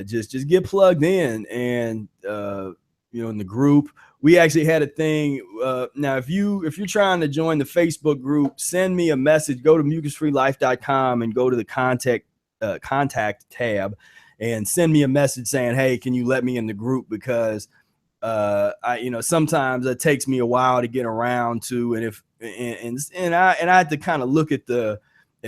Just get plugged in, and in the group. We actually had a thing. Now, if you're trying to join the Facebook group, send me a message. Go to mucusfreelife.com and go to the contact tab and send me a message saying, hey, can you let me in the group? Because sometimes it takes me a while to get around to, and I had to kind of look at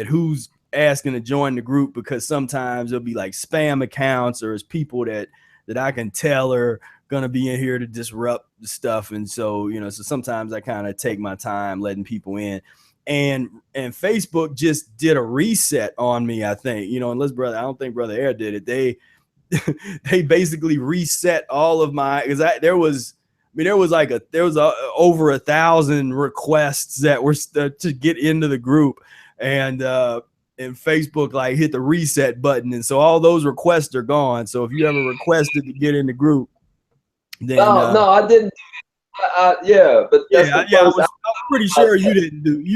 who's asking to join the group, because sometimes it'll be like spam accounts, or it's people that I can tell are gonna be in here to disrupt the stuff. And so so sometimes I kind of take my time letting people in. And Facebook just did a reset on me, I think, unless I don't think Brother Ehret did it. they basically reset all of my, because there was over 1,000 requests that were to get into the group, and Facebook like hit the reset button, and so all those requests are gone. So if you ever requested to get in the group, then no, I didn't. Yeah, but that's the I first. was pretty sure you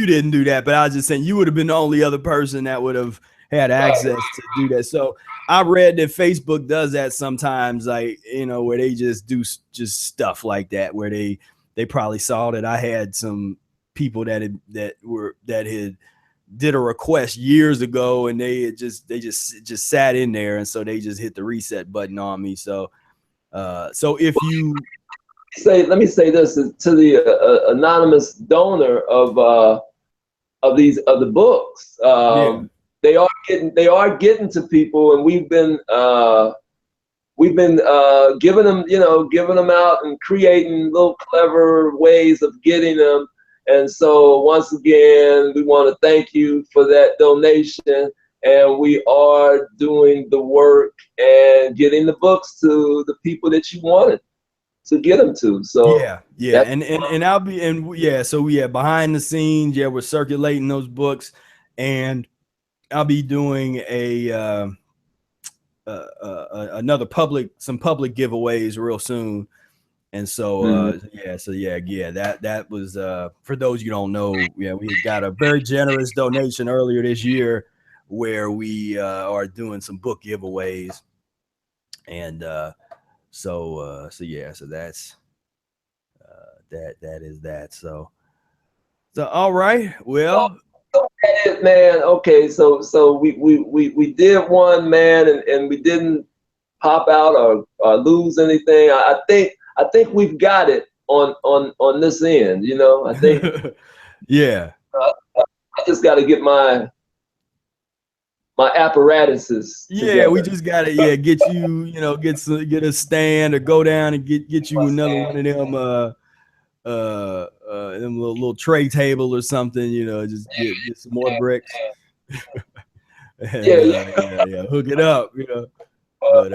didn't do that, but I was just saying you would have been the only other person that would have had access to do that. So I read that Facebook does that sometimes, like, you know, where they just do just stuff like that, where they probably saw that I had some people that had did a request years ago, and they just sat in there, and so they just hit the reset button on me. So if you let me say this to the anonymous donor of the books. They are getting to people, and we've been giving them out and creating little clever ways of getting them. And so once again, we want to thank you for that donation, and we are doing the work and getting the books to the people that you wanted to get them to. So and I'll be so behind the scenes, we're circulating those books, and I'll be doing another some public giveaways real soon. And so that was for those you don't know, we got a very generous donation earlier this year where we are doing some book giveaways, and so that's that is that. So all right, well. Man, okay, so we did one, man, and we didn't pop out or lose anything. I think we've got it on this end, you know. I think I just got to get my apparatuses together. We just got to get you, get a stand, or go down and get you another one of them them little tray table or something, just get some more bricks. And, hook it up, But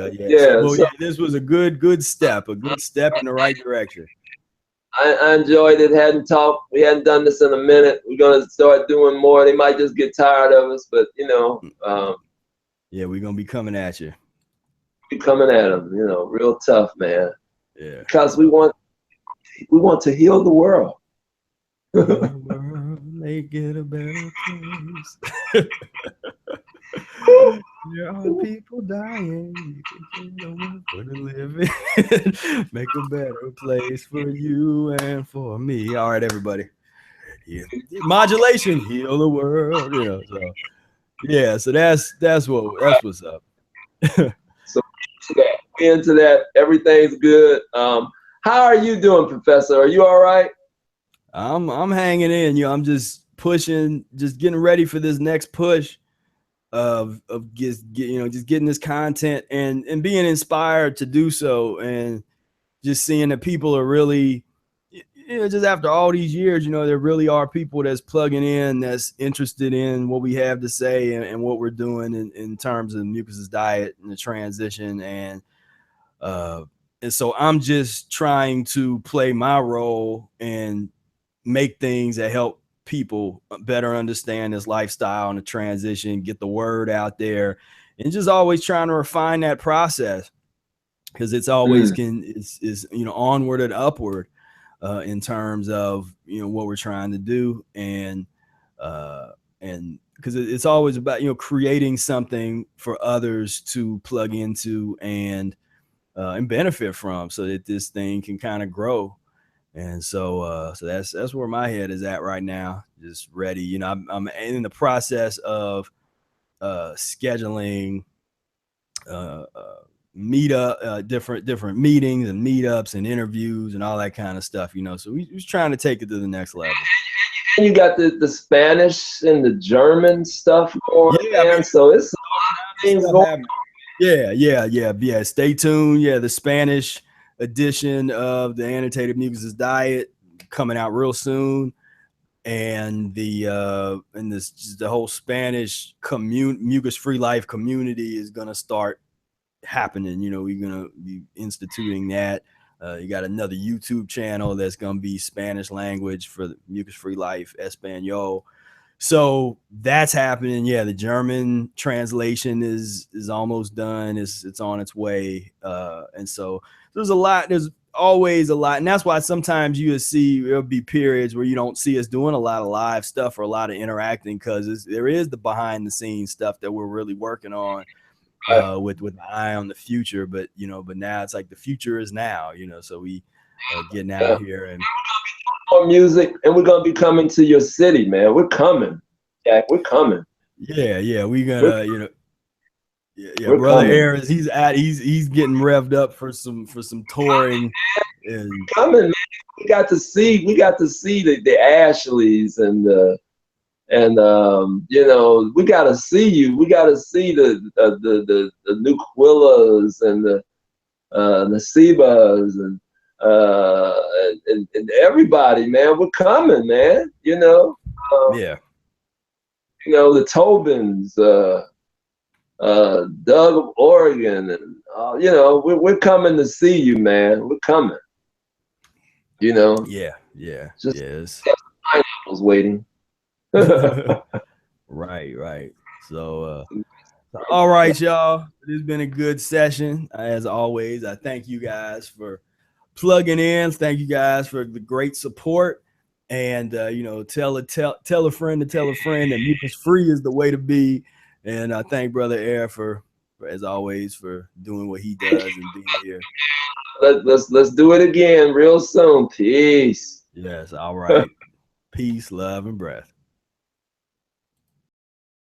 this was a good step in the right direction. I enjoyed it. We hadn't done this in a minute. We're gonna start doing more. They might just get tired of us, but we're gonna be coming at you. Coming at them, real tough, man. Yeah. Because we want to heal the world. Make it a better place. There are people dying. For the living. Make a better place for you and for me. All right, everybody. Modulation, heal the world. So that's what's up. So into that, everything's good. How are you doing, Professor? Are you all right? I'm hanging in. I'm just pushing, just getting ready for this next push of just getting this content and being inspired to do so, and just seeing that people are really, just after all these years, there really are people that's plugging in, that's interested in what we have to say and what we're doing in terms of Mucusless diet and the transition, and so I'm just trying to play my role and make things that help people better understand this lifestyle and the transition, get the word out there, and just always trying to refine that process, because it's always is onward and upward in terms of what we're trying to do, and because it's always about creating something for others to plug into and benefit from, so that this thing can kind of grow. And so that's where my head is at right now, just ready. I'm in the process of scheduling different meetings and meetups and interviews and all that kind of stuff, so we're trying to take it to the next level. And you got the Spanish and the German stuff going on, so it's things going. Yeah. Stay tuned. Yeah, the Spanish edition of the Annotated Mucusless Diet coming out real soon, and the whole Spanish Mucus-free life community is gonna start happening. You know, we're gonna be instituting that. You got another YouTube channel that's gonna be Spanish language for the Mucus-free life, Espanol. So that's happening. Yeah, the German translation is almost done. It's on its way. And so there's a lot. There's always a lot, and that's why sometimes you see there'll be periods where you don't see us doing a lot of live stuff or a lot of interacting, because there is the behind the scenes stuff that we're really working on. With an eye on the future, but now it's like the future is now, so we getting out here and more music, and we're gonna be coming to your city, man. We're coming, Jack. We're coming. Yeah, we gonna, we're brother coming. Ehret, he's getting revved up for some touring. And coming, man. We got to see the Ashleys and we got to see you. We got to see the Nuquillas and the Nasibas and everybody, man. We're coming, man. yeah, the Tobins, Doug of Oregon, and we're coming to see you, man. We're coming. Yeah. Just pineapples waiting. Right. So all right, y'all. This has been a good session. As always, I thank you guys for plugging in. Thank you guys for the great support. And tell a friend to tell a friend that mucus-free is the way to be. And I thank Brother Ehret for, as always, for doing what he does and being here. Let's do it again real soon. Peace. Yes, all right. Peace, love, and breath.